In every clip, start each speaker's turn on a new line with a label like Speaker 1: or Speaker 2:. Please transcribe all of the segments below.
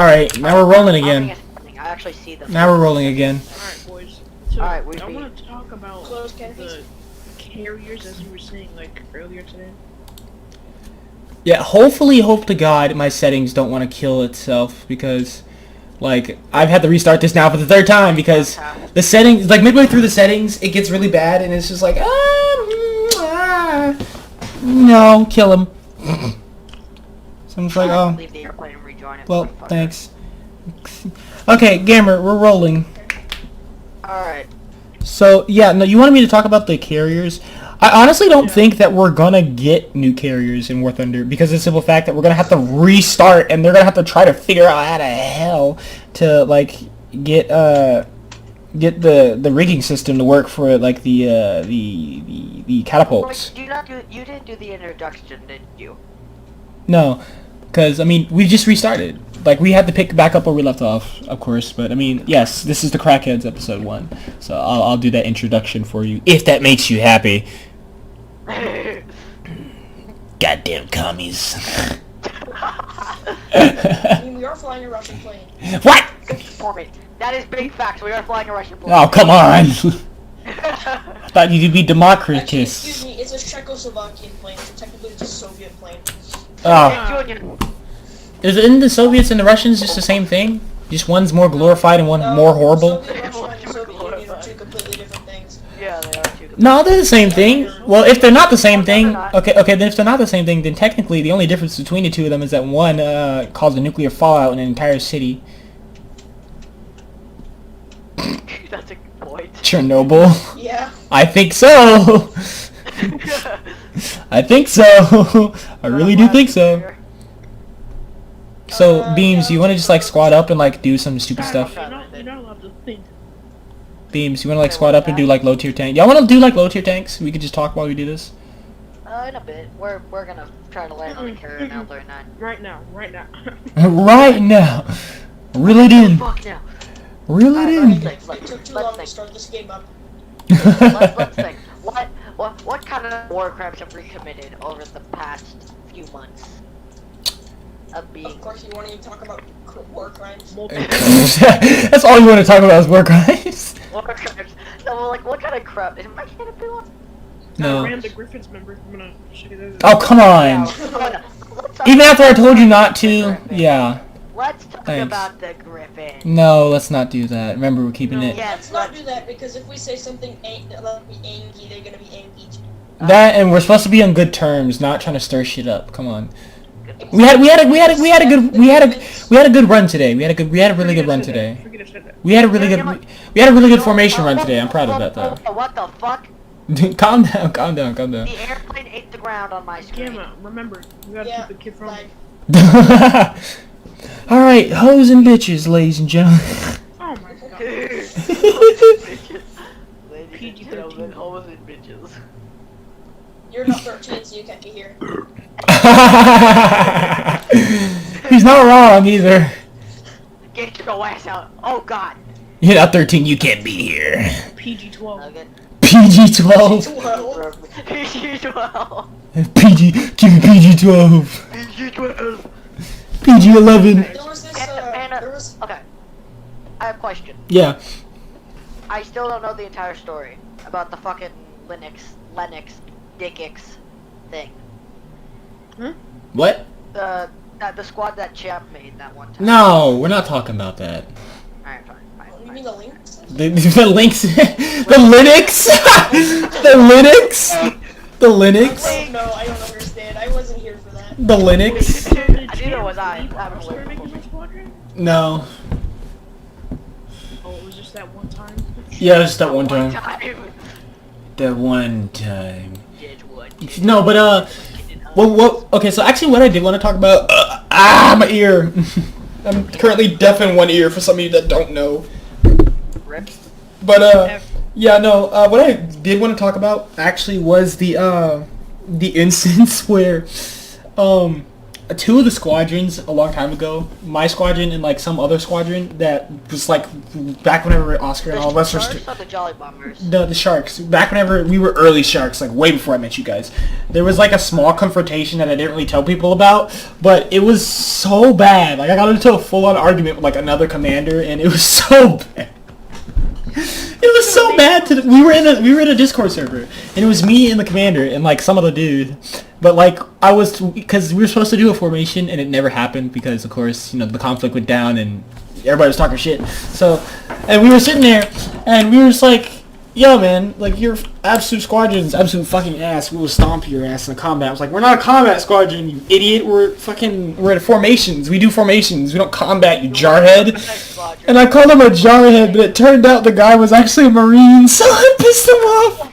Speaker 1: Alright, now we're rolling again.
Speaker 2: I actually see them.
Speaker 1: Now we're rolling again.
Speaker 3: Alright, boys. So,
Speaker 2: Alright,
Speaker 3: I want to talk about the carriers as you were saying, like, earlier today.
Speaker 1: Yeah, hopefully, hope to God, my settings don't want to kill itself, because, like, I've had to restart this now for the 3rd time, because the settings, like, midway through the settings, it gets really bad, and it's just like, no, kill him. So I'm just like, oh,
Speaker 2: leave the airplane and rejoin it.
Speaker 1: well, thanks. Okay, Gamer, we're rolling.
Speaker 2: Alright.
Speaker 1: So, yeah, no, you wanted me to talk about the carriers. I honestly don't think that we're gonna get new carriers in War Thunder because of the simple fact that we're gonna have to restart and they're gonna have to try to figure out how the hell to like get the rigging system to work for like the catapults.
Speaker 2: You didn't do the introduction, did you?
Speaker 1: No, because I mean we just restarted. Like we had to pick back up where we left off, of course. But I mean, yes, this is the Crackheads episode 1, so I'll do that introduction for you if that makes you happy. Goddamn commies.
Speaker 4: I mean, we are flying a Russian plane.
Speaker 1: What?
Speaker 2: That is big facts. We are flying a Russian plane.
Speaker 1: Oh, come on. I thought you could be Democritus.
Speaker 4: Actually, excuse me, it's a Czechoslovakian plane, so technically it's a Soviet plane.
Speaker 1: Oh. Isn't the Soviets and the Russians just the same thing? Just one's more glorified and one more horrible?
Speaker 4: Soviet Russia and Soviet Union are two completely different things.
Speaker 2: Yeah, they are two.
Speaker 1: No, they're the same thing. Well, if they're not the same thing, okay, then if they're not the same thing, then technically the only difference between the two of them is that one caused a nuclear fallout in an entire city.
Speaker 2: That's a good point.
Speaker 1: Chernobyl.
Speaker 4: Yeah.
Speaker 1: I think so. I think so. I really do think so. So, Beams, you want to just like squat up and like do some stupid stuff?
Speaker 3: You're not allowed to think.
Speaker 1: Beams, you want to like squat up and do like low tier tank? Y'all want to do like low tier tanks? We could just talk while we do this.
Speaker 2: In a bit. We're gonna try to land on the carrier now, 39.
Speaker 3: Right now.
Speaker 1: Right now. Reel it in.
Speaker 2: Fuck now.
Speaker 1: Reel it in.
Speaker 4: It took too long to start this game up.
Speaker 2: Let's think. What kind of war crimes have we committed over the past few months?
Speaker 4: Of course, you want to talk about war crimes.
Speaker 1: That's all you want to talk about is war crimes.
Speaker 2: War crimes. No, like what kind of crap? Am I gonna be one?
Speaker 1: No.
Speaker 3: I ran the Griffins member. I'm gonna show you this.
Speaker 1: Oh, come on. Even after I told you not to, yeah.
Speaker 2: Let's talk about the Griffin.
Speaker 1: No, let's not do that. Remember, we're keeping it.
Speaker 2: Yeah,
Speaker 4: Let's not do that because if we say something ain't let me angry, they're gonna be angry too.
Speaker 1: That and we're supposed to be on good terms, not trying to stir shit up. Come on. We had a good run today. We had a really good run today. We had a really good formation run today. I'm proud of that though.
Speaker 2: What the fuck?
Speaker 1: Calm down.
Speaker 2: The airplane ate the ground on my screen.
Speaker 3: Gamma, remember, you gotta keep the kid from me.
Speaker 1: Alright, hoes and bitches, ladies and gentlemen.
Speaker 3: Oh my god.
Speaker 2: PG-13 hoes and bitches.
Speaker 4: You're not 13, so you can't be here.
Speaker 1: He's not wrong either.
Speaker 2: Get your ass out. Oh god.
Speaker 1: You're not 13, you can't be here.
Speaker 3: PG-12.
Speaker 2: Okay.
Speaker 1: PG-12.
Speaker 2: PG-12.
Speaker 1: Give me PG-12.
Speaker 2: PG-12.
Speaker 1: PG-11.
Speaker 4: There was this,
Speaker 2: Okay. I have a question.
Speaker 1: Yeah.
Speaker 2: I still don't know the entire story about the fucking Linux, Dickix thing.
Speaker 3: Hmm?
Speaker 1: What?
Speaker 2: The squad that Champ made that one time.
Speaker 1: No, we're not talking about that.
Speaker 2: Alright, fine.
Speaker 4: You mean the links?
Speaker 1: The links, the Linux, the Linux,
Speaker 4: No, I don't understand. I wasn't here for that.
Speaker 1: the Linux.
Speaker 2: Neither was I.
Speaker 1: No.
Speaker 3: Oh, it was just that one time?
Speaker 1: Yeah, just that one time. That one time. No, but well, okay. So actually, what I did want to talk about, my ear. I'm currently deaf in one ear for some of you that don't know.
Speaker 2: Rip.
Speaker 1: But yeah, no. What I did want to talk about actually was the instance where two of the squadrons a long time ago, my squadron and like some other squadron that was like back whenever Oscar and all of us were
Speaker 2: the Jolly Bombers.
Speaker 1: the Sharks. Back whenever we were early Sharks, like way before I met you guys, there was like a small confrontation that I didn't really tell people about, but it was so bad. Like I got into a full-on argument with like another commander, and it was so bad. It was so bad. We were in a Discord server, and it was me and the commander and like some other dude. But like because we were supposed to do a formation, and it never happened because of course the conflict went down and everybody was talking shit. So, and we were sitting there, and we were just like, "Yo, man, like your absolute squadron's absolute fucking ass. We will stomp your ass in the combat." I was like, "We're not a combat squadron, you idiot. We're at formations. We do formations. We don't combat, you jarhead." And I called him a jarhead, but it turned out the guy was actually a Marine, so I pissed him off.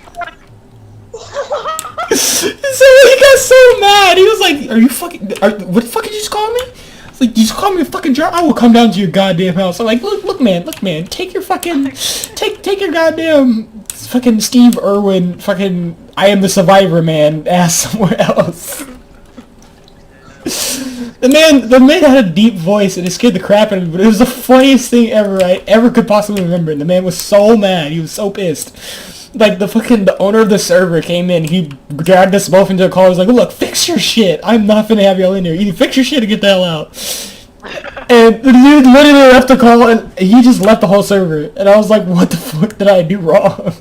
Speaker 1: So he got so mad. He was like, "Are you fucking? What the fuck did you just call me?" It's like, "You just call me a fucking jarhead? I will come down to your goddamn house." I'm like, look, man, take your fucking, take your goddamn fucking Steve Irwin, fucking I am the survivor man ass somewhere else. The man had a deep voice and it scared the crap out of me, but it was the funniest thing I ever could possibly remember. And the man was so mad. He was so pissed. Like the owner of the server came in, he dragged us both into a call. He was like, "Look, fix your shit. I'm not gonna have y'all in here. Either fix your shit or get the hell out." And the dude literally left the call and he just left the whole server. And I was like, "What the fuck did I do wrong?"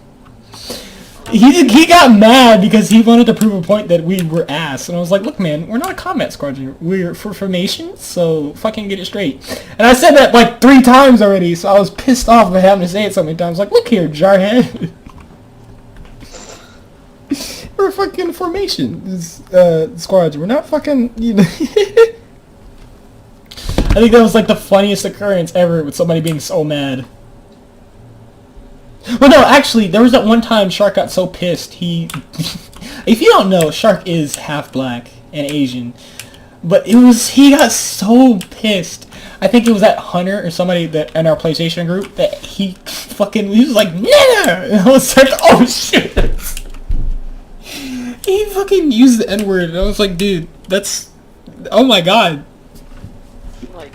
Speaker 1: He got mad because he wanted to prove a point that we were ass. And I was like, "Look, man, we're not a combat squadron. We're for formation, so fucking get it straight." And I said that like 3 times already, so I was pissed off by having to say it so many times. Like, "Look here, jarhead." We're fucking formation squadron. We're not fucking, I think that was like the funniest occurrence ever with somebody being so mad. Well, no, actually, there was that one time Shark got so pissed. If you don't know, Shark is half black and Asian. But he got so pissed. I think it was that Hunter or somebody that in our PlayStation group that he was like, "Nah!" And I was like, "Oh shit." He fucking used the N-word, and I was like, "Dude, that's... oh my god."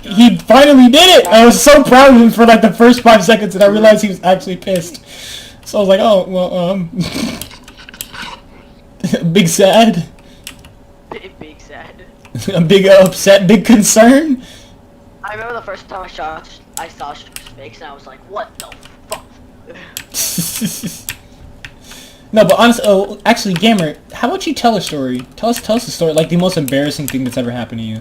Speaker 1: He finally did it! I was so proud of him for like the first 5 seconds, and I realized he was actually pissed. So I was like, "Oh, well, big sad."
Speaker 2: Big sad.
Speaker 1: A big upset, big concern.
Speaker 2: I remember the first time I saw Shark's face, and I was like, "What the fuck?"
Speaker 1: No, but honestly, actually, Gamer, how about you tell a story? Tell us a story, like the most embarrassing thing that's ever happened to you.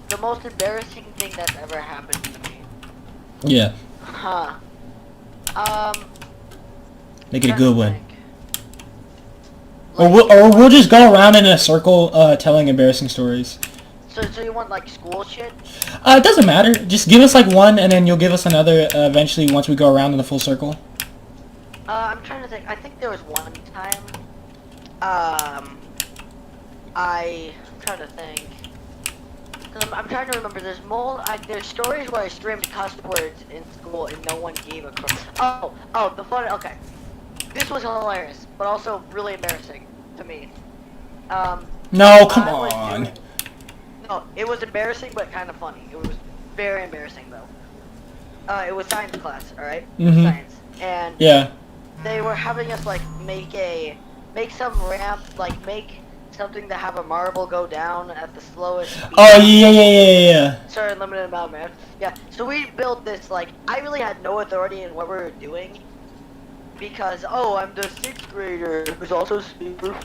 Speaker 2: The most embarrassing thing that's ever happened to me.
Speaker 1: Yeah.
Speaker 2: Huh.
Speaker 1: Make it a good one. Or we'll just go around in a circle, telling embarrassing stories.
Speaker 2: So you want like school shit?
Speaker 1: It doesn't matter. Just give us like one, and then you'll give us another eventually once we go around in a full circle.
Speaker 2: I'm trying to think. I think there was one time. I'm trying to think. I'm trying to remember. There's stories where I streamed cuss words in school and no one gave a crap. Okay. This was hilarious, but also really embarrassing to me.
Speaker 1: No, come on.
Speaker 2: No, it was embarrassing, but kind of funny. It was very embarrassing though. It was science class, all right? Science, and
Speaker 1: yeah.
Speaker 2: They were having us like make some ramp, like make something to have a marble go down at the slowest speed.
Speaker 1: Oh yeah.
Speaker 2: Certain limited amount, man. Yeah. So we built this like I really had no authority in what we were doing because I'm the 6th grader who's also super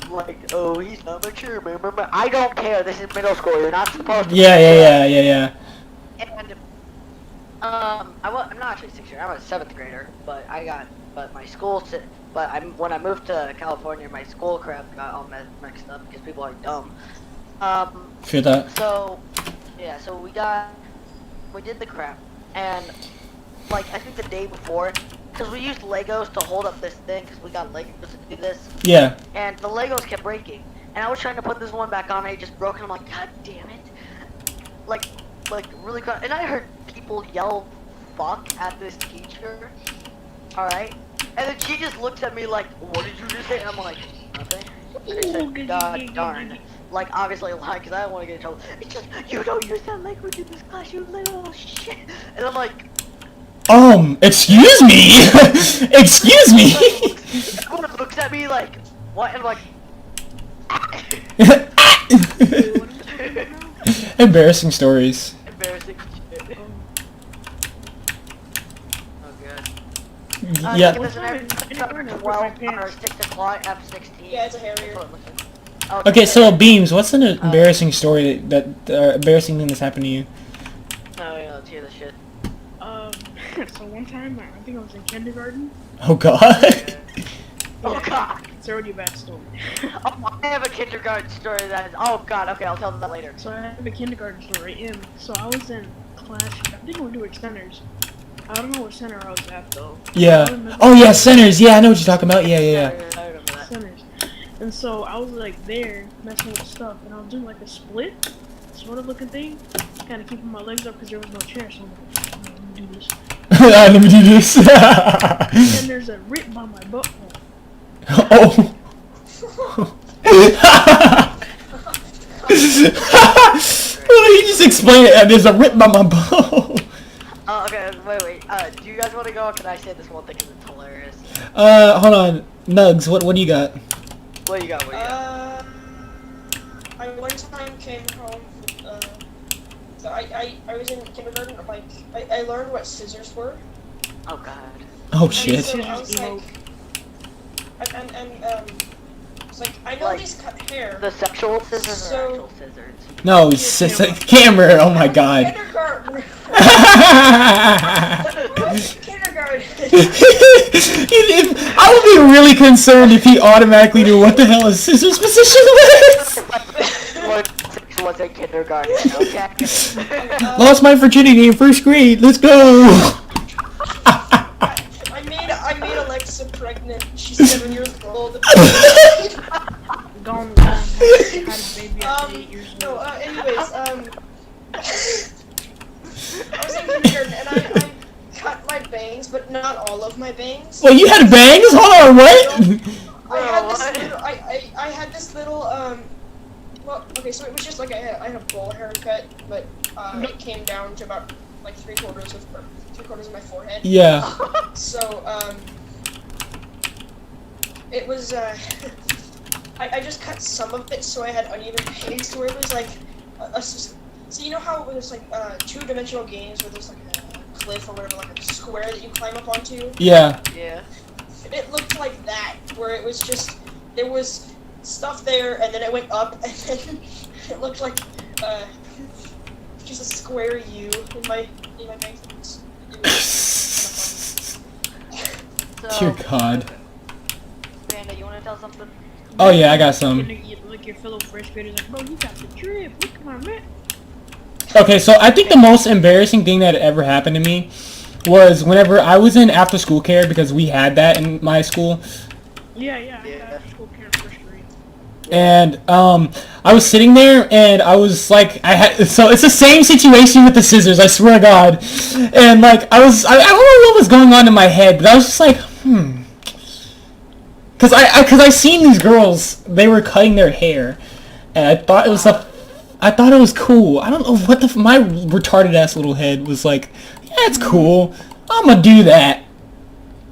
Speaker 2: like he's not mature, man. I don't care. This is middle school. You're not supposed to.
Speaker 1: Yeah.
Speaker 2: And I'm not actually 6th grader. I'm a 7th grader, but when I moved to California, my school crap got all mixed up because people are dumb.
Speaker 1: Feel that.
Speaker 2: So we did the crap, and like I think the day before, because we used Legos to hold up this thing, because we got Legos to do this.
Speaker 1: Yeah.
Speaker 2: And the Legos kept breaking, and I was trying to put this one back on, and it just broke, and I'm like, God damn it! Like really, and I heard people yell "fuck" at this teacher. All right. And then she just looks at me like, "What did you just say?" And I'm like, "Nothing." And I said, "God darn." like obviously lying because I don't want to get in trouble. It's just, you don't use that language in this class, you little shit. And I'm like,
Speaker 1: excuse me? Excuse me?
Speaker 2: everyone looks at me like, what? And I'm like,
Speaker 1: Embarrassing stories.
Speaker 2: embarrassing shit. Oh god.
Speaker 1: Yeah.
Speaker 2: Give us an F12 or 6 o'clock, F16.
Speaker 4: Yeah, it's a Harrier.
Speaker 1: Okay, so Beams, what's an embarrassing story that embarrassing thing that's happened to you?
Speaker 2: Oh yeah, let's hear this shit.
Speaker 3: So one time, I think I was in kindergarten.
Speaker 1: Oh god.
Speaker 2: Oh god.
Speaker 3: It's already a bad story.
Speaker 2: Oh, I have a kindergarten story that is, oh god, okay, I'll tell them that later.
Speaker 3: So I have a kindergarten story, and so I was in class, I think we were doing centers. I don't know what center I was at though.
Speaker 1: Yeah. Oh yeah, centers. Yeah, I know what you're talking about. Yeah.
Speaker 2: I remember that.
Speaker 3: Centers. And so I was like there, messing with stuff, and I was doing like a split, sort of looking thing, kind of keeping my legs up because there was no chair, so I'm like, let me do this.
Speaker 1: Let me do this.
Speaker 3: And there's a rip by my butthole.
Speaker 1: Oh. You just explain it. There's a rip by my bone.
Speaker 2: Okay, wait. Do you guys want to go, or can I say this one thing because it's hilarious?
Speaker 1: Hold on. Nugs, what do you got?
Speaker 2: What do you got?
Speaker 4: I one time came home. So I was in kindergarten. Like I learned what scissors were.
Speaker 2: Oh god.
Speaker 1: Oh
Speaker 4: And
Speaker 1: shit.
Speaker 4: so I was like, it's like I know
Speaker 2: Like,
Speaker 4: these cut hair.
Speaker 2: The sexual scissors
Speaker 4: So-
Speaker 2: or actual scissors?
Speaker 1: No, it's a camera. Oh my god.
Speaker 4: Kindergarten. Kindergarten.
Speaker 1: I would be really concerned if he automatically knew what the hell a scissors position was.
Speaker 2: What sex was in kindergarten, okay?
Speaker 1: Lost my virginity in first grade. Let's go.
Speaker 4: I made Alexa pregnant. She's 7 years old.
Speaker 3: Gone. Had a baby at 8 years
Speaker 4: No.
Speaker 3: old.
Speaker 4: Anyways, I was in kindergarten and I cut my bangs, but not all of my bangs.
Speaker 1: Well, you had bangs? Hold on, what?
Speaker 4: I had this little well, okay, so it was just like I had a bowl haircut, but it came down to about like three quarters of my forehead.
Speaker 1: Yeah.
Speaker 4: So it was I just cut some of it so I had uneven bangs, where it was like so you know how there's like two-dimensional games where there's like a cliff or whatever, like a square that you climb up onto?
Speaker 1: Yeah.
Speaker 2: Yeah.
Speaker 4: It looked like that, where it was just, there was stuff there, and then it went up, and then it looked like just a square U in my bangs. It was
Speaker 2: So,
Speaker 1: Dear God.
Speaker 2: Panda, you want to tell something?
Speaker 1: Oh yeah, I got some.
Speaker 3: Like your fellow first graders, like, bro, you got the drip. Look at my man.
Speaker 1: Okay, so I think the most embarrassing thing that ever happened to me was whenever I was in after school care, because we had that in my school.
Speaker 3: Yeah. I got school care in first grade.
Speaker 1: And I was sitting there and I was like, so it's the same situation with the scissors, I swear to God. And like I don't know what was going on in my head, but I was just like, cause I seen these girls, they were cutting their hair, and I thought it was cool. I don't know what my retarded ass little head was like, yeah, it's cool. I'm gonna do that.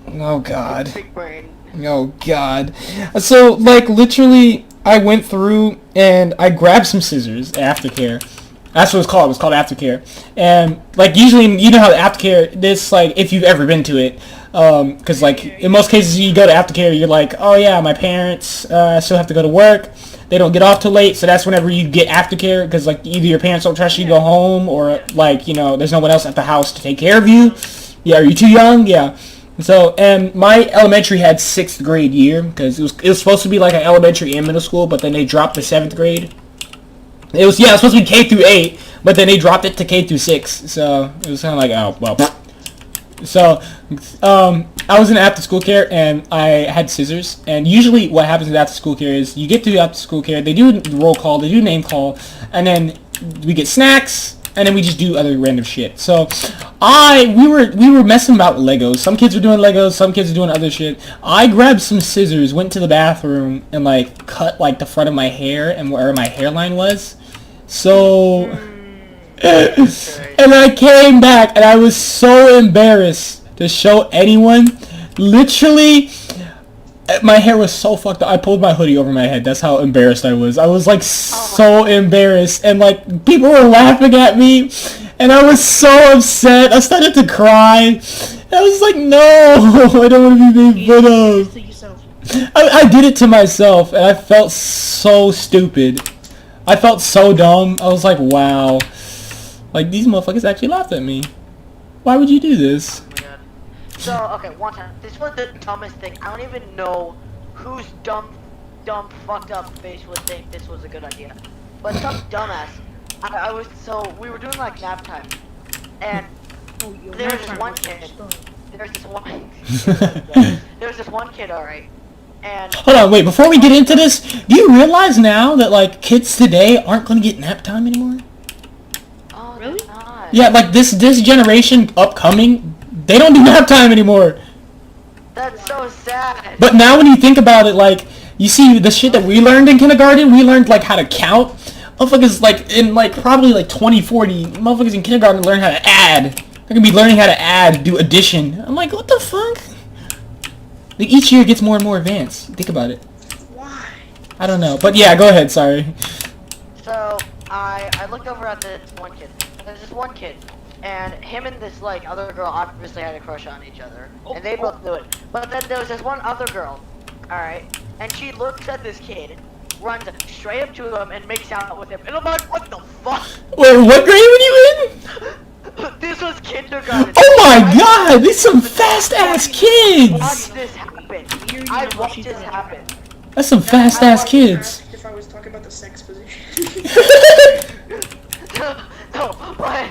Speaker 1: Oh God.
Speaker 2: Big brain.
Speaker 1: Oh God. So like literally I went through and I grabbed some scissors, aftercare. That's what it's called. It was called aftercare. And like usually, you know how the aftercare, this like if you've ever been to it, because like in most cases you go to aftercare, you're like, oh yeah, my parents still have to go to work. They don't get off till late, so that's whenever you get aftercare, because like either your parents don't trust you to go home, or like there's no one else at the house to take care of you. Yeah, are you too young? Yeah. So, and my elementary had 6th grade year, because it was supposed to be like an elementary and middle school, but then they dropped the 7th grade. It was supposed to be K through 8, but then they dropped it to K through 6. So it was kind of like, oh well. So, I was in after school care and I had scissors. And usually, what happens with after school care is you get to after school care, they do the roll call, they do name call, and then we get snacks, and then we just do other random shit. So we were messing about with Legos. Some kids were doing Legos, some kids were doing other shit. I grabbed some scissors, went to the bathroom, and like cut like the front of my hair and where my hairline was. So and I came back and I was so embarrassed to show anyone. Literally, my hair was so fucked up. I pulled my hoodie over my head. That's how embarrassed I was. I was like so embarrassed, and like people were laughing at me, and I was so upset. I started to cry. I was like, no, I don't want to be made fun of. I did it to myself, and I felt so stupid. I felt so dumb. I was like, wow, like these motherfuckers actually laughed at me. Why would you do this?
Speaker 2: So, okay, one time, this was the dumbest thing. I don't even know whose dumb, fucked up face would think this was a good idea. But some dumbass, we were doing like nap time, and there's this one kid, there's this one kid, alright, and...
Speaker 1: Hold on, wait, before we get into this, do you realize now that like kids today aren't gonna get nap time anymore?
Speaker 2: Oh,
Speaker 3: really?
Speaker 2: Not.
Speaker 1: Yeah, like this generation upcoming, they don't do nap time anymore.
Speaker 2: That's so sad.
Speaker 1: But now when you think about it, like, you see the shit that we learned in kindergarten, we learned like how to count. Motherfuckers like in like probably like 2040, motherfuckers in kindergarten learn how to add. They're gonna be learning how to add, do addition. I'm like, what the fuck? Like each year gets more and more advanced. Think about it.
Speaker 4: Why?
Speaker 1: I don't know. But yeah, go ahead, sorry.
Speaker 2: So, I looked over at this one kid. There's this one kid. And him and this like other girl obviously had a crush on each other, and they both knew it. But then there was this one other girl, all right, and she looks at this kid, runs straight up to him, and makes out with him. And I'm like, what the fuck?
Speaker 1: Wait, what grade were you in?
Speaker 2: This was kindergarten.
Speaker 1: Oh my god, these some fast ass kids.
Speaker 2: Watch this happen. I watched this happen.
Speaker 1: That's some fast ass kids.
Speaker 4: If I was talking about the sex position.
Speaker 2: No, but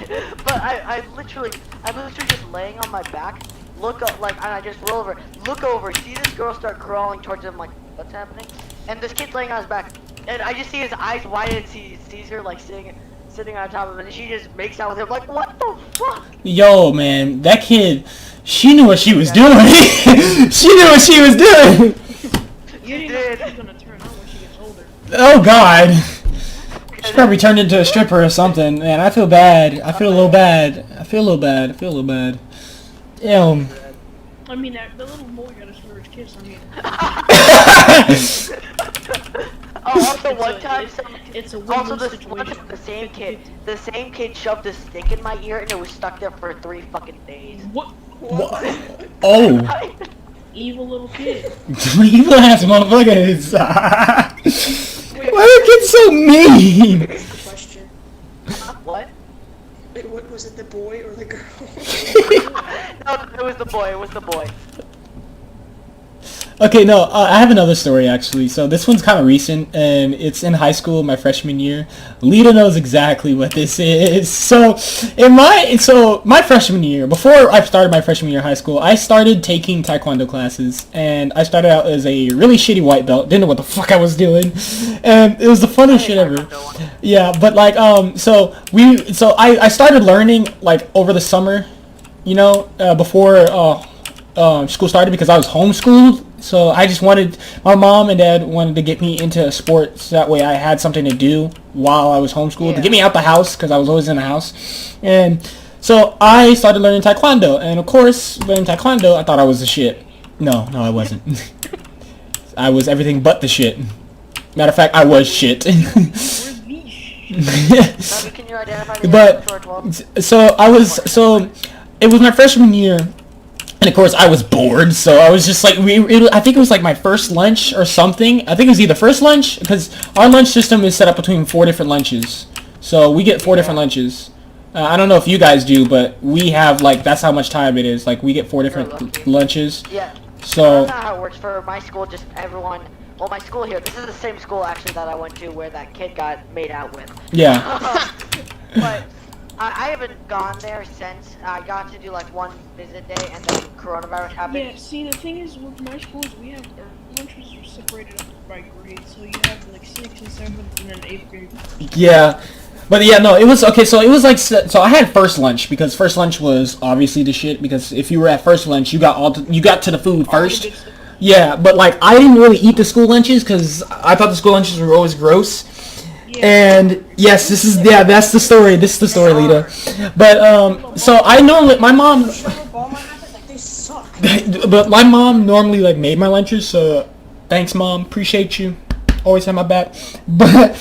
Speaker 2: I'm literally just laying on my back, look up, like, and I just roll over, look over, see this girl start crawling towards him, like, what's happening? And this kid's laying on his back, and I just see his eyes wide and sees her, like, sitting on top of him, and she just makes out with him, like, what the fuck?
Speaker 1: Yo, man, that kid, she knew what she was doing. She knew what she was doing.
Speaker 2: She did.
Speaker 3: She's gonna turn on when she gets older.
Speaker 1: Oh god. She probably turned into a stripper or something. Man, I feel bad. I feel a little bad. I feel a little bad. Damn.
Speaker 3: I mean, the little boy got his first kiss. I mean.
Speaker 2: Also, one time,
Speaker 3: it's a
Speaker 2: also
Speaker 3: win-win
Speaker 2: this one
Speaker 3: situation.
Speaker 2: time, the same kid shoved a stick in my ear and it was stuck there for 3 fucking days.
Speaker 3: What?
Speaker 1: Oh.
Speaker 3: Evil little kid.
Speaker 1: Evil ass motherfuckers. Why are kids so mean?
Speaker 4: Question.
Speaker 2: What?
Speaker 4: Wait, what was it, the boy or the girl?
Speaker 2: No, it was the boy.
Speaker 1: Okay, no, I have another story actually. So this one's kind of recent, and it's in high school, my freshman year. Lita knows exactly what this is. So my freshman year, before I started my freshman year of high school, I started taking taekwondo classes, and I started out as a really shitty white belt. Didn't know what the fuck I was doing, and it was the funnest shit ever. Yeah, but like I started learning like over the summer, you know, before school started, because I was homeschooled. So I just my mom and dad wanted to get me into sports, so that way I had something to do while I was homeschooled, to get me out the house, because I was always in the house. And so I started learning taekwondo, and of course, learning taekwondo, I thought I was the shit. No, I wasn't. I was everything but the shit. Matter of fact, I was shit.
Speaker 2: Can you identify
Speaker 1: But so it was my freshman year. And of course, I was bored, so I was just like, I think it was like my first lunch or something. I think it was either first lunch, because our lunch system is set up between 4 different lunches. So we get 4 different lunches. I don't know if you guys do, but we have, like, that's how much time it is. Like, we get 4 different lunches.
Speaker 2: Yeah.
Speaker 1: So
Speaker 2: That's not how it works for my school, just everyone. Well, my school here, this is the same school actually that I went to where that kid got made out with.
Speaker 1: yeah.
Speaker 2: But I haven't gone there since I got to do like one visit day and then coronavirus happened.
Speaker 3: Yeah, see, the thing is, with my schools, we have our lunches are separated up by grade, so you have like 6th and 7th and then 8th grade.
Speaker 1: Yeah. But yeah, no, it was, okay, so it was like, so I had first lunch, because first lunch was obviously the shit, because if you were at first lunch, you got to the food first. Yeah, but like, I didn't really eat the school lunches, because I thought the school lunches were always gross.
Speaker 3: Yeah.
Speaker 1: And yes, that's the story. This is the story, Lita. But so I normally my mom,
Speaker 4: They suck.
Speaker 1: but my mom normally like made my lunches. So thanks, Mom. Appreciate you. Always have my back. But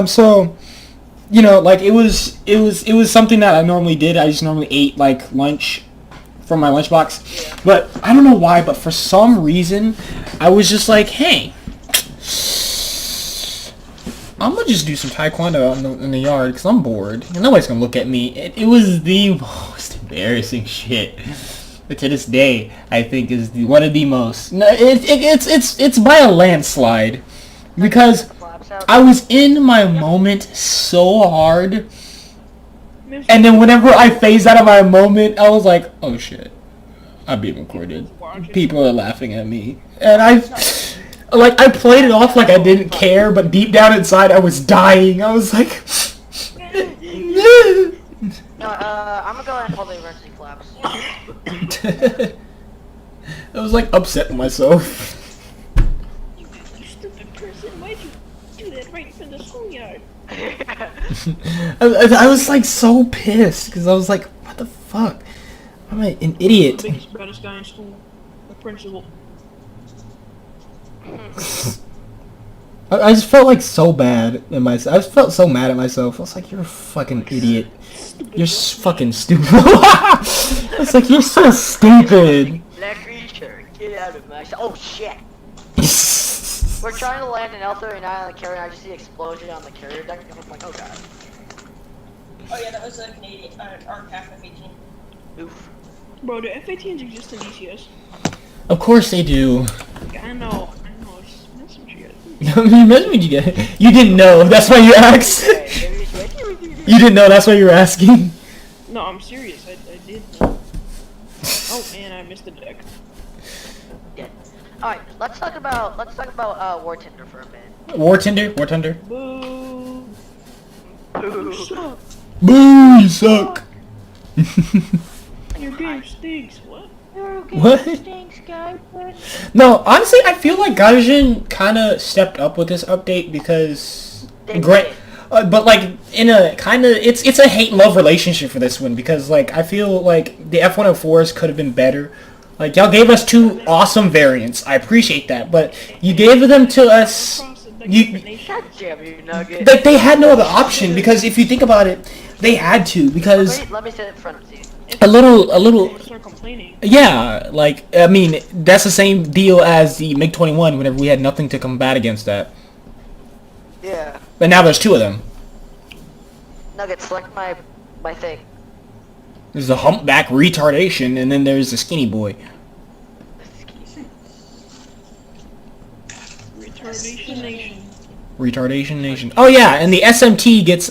Speaker 1: so you know, like it was something that I normally did. I just normally ate like lunch from my lunchbox. But I don't know why, but for some reason, I was just like, hey, I'm gonna just do some taekwondo in the yard because I'm bored and nobody's gonna look at me. It was the most embarrassing shit. But to this day, I think is one of the most. No, it's by a landslide because I was in my moment so hard, and then whenever I phased out of my moment, I was like, oh shit, I'm being recorded. People are laughing at me, and I played it off like I didn't care, but deep down inside I was dying. I was like,
Speaker 2: No, I'm gonna go ahead and hold the emergency flaps.
Speaker 1: I was like upsetting myself.
Speaker 3: You stupid person, why'd you do that right in the schoolyard?
Speaker 1: I was like so pissed because I was like, what the fuck? I'm an idiot.
Speaker 3: The biggest, baddest guy in school, the principal.
Speaker 1: I just felt like so bad in myself. I just felt so mad at myself. I was like, you're a fucking idiot. You're fucking stupid. I was like, you're so stupid.
Speaker 2: Black creature, get out of my... Oh shit! We're trying to land an L-39 on the carrier and I just see an explosion on the carrier deck and I'm like, oh god.
Speaker 4: Oh yeah, that was a Canadian, our F-18.
Speaker 2: Oof.
Speaker 3: Bro, do F-18s exist in DCS?
Speaker 1: Of course they do.
Speaker 3: I know. That's some shit.
Speaker 1: You didn't know. That's why you asked. You didn't know. That's why you were asking.
Speaker 3: No, I'm serious. I did know. Oh man, I missed the deck.
Speaker 2: Yeah. Alright, let's talk about War Tinder for a minute.
Speaker 1: War Tinder.
Speaker 3: Boo.
Speaker 2: Ooh.
Speaker 3: Suck.
Speaker 1: Boo! You suck.
Speaker 3: Your game stinks. What?
Speaker 1: What? No, honestly, I feel like Gaijin kind of stepped up with this update because but like in a kind of it's a hate-love relationship for this one because like I feel like the F-104s could have been better. Like y'all gave us 2 awesome variants. I appreciate that, but you gave them to us.
Speaker 2: God damn you, Nugget.
Speaker 1: They had no other option because if you think about it, they had to because
Speaker 2: Let me sit in front of you.
Speaker 1: a little.
Speaker 3: Start complaining.
Speaker 1: Yeah, like, I mean, that's the same deal as the MiG-21 whenever we had nothing to combat against that.
Speaker 2: Yeah.
Speaker 1: But now there's 2 of them.
Speaker 2: Nugget, select my thing.
Speaker 1: There's the humpback retardation, and then there's the skinny boy. Retardation Nation. Oh yeah, and the SMT gets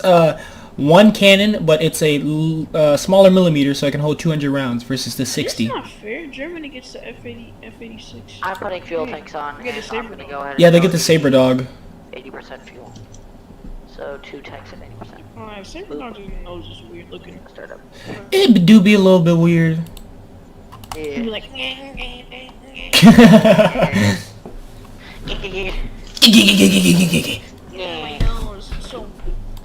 Speaker 1: 1 cannon, but it's a smaller millimeter, so it can hold 200 rounds versus the 60.
Speaker 3: That's not fair. Germany gets the F-86.
Speaker 2: I'm putting fuel tanks on.
Speaker 3: Get a
Speaker 2: and I'm gonna go ahead.
Speaker 1: Yeah,
Speaker 2: and
Speaker 1: they
Speaker 2: go
Speaker 1: get the Saber Dog.
Speaker 2: 80% fuel. So 2 tanks at 80%.
Speaker 3: Saber Dog's nose is weird looking.
Speaker 2: Start up.
Speaker 1: It do be a little bit weird.
Speaker 3: You'd be
Speaker 2: Yeah.
Speaker 3: like, my nose is so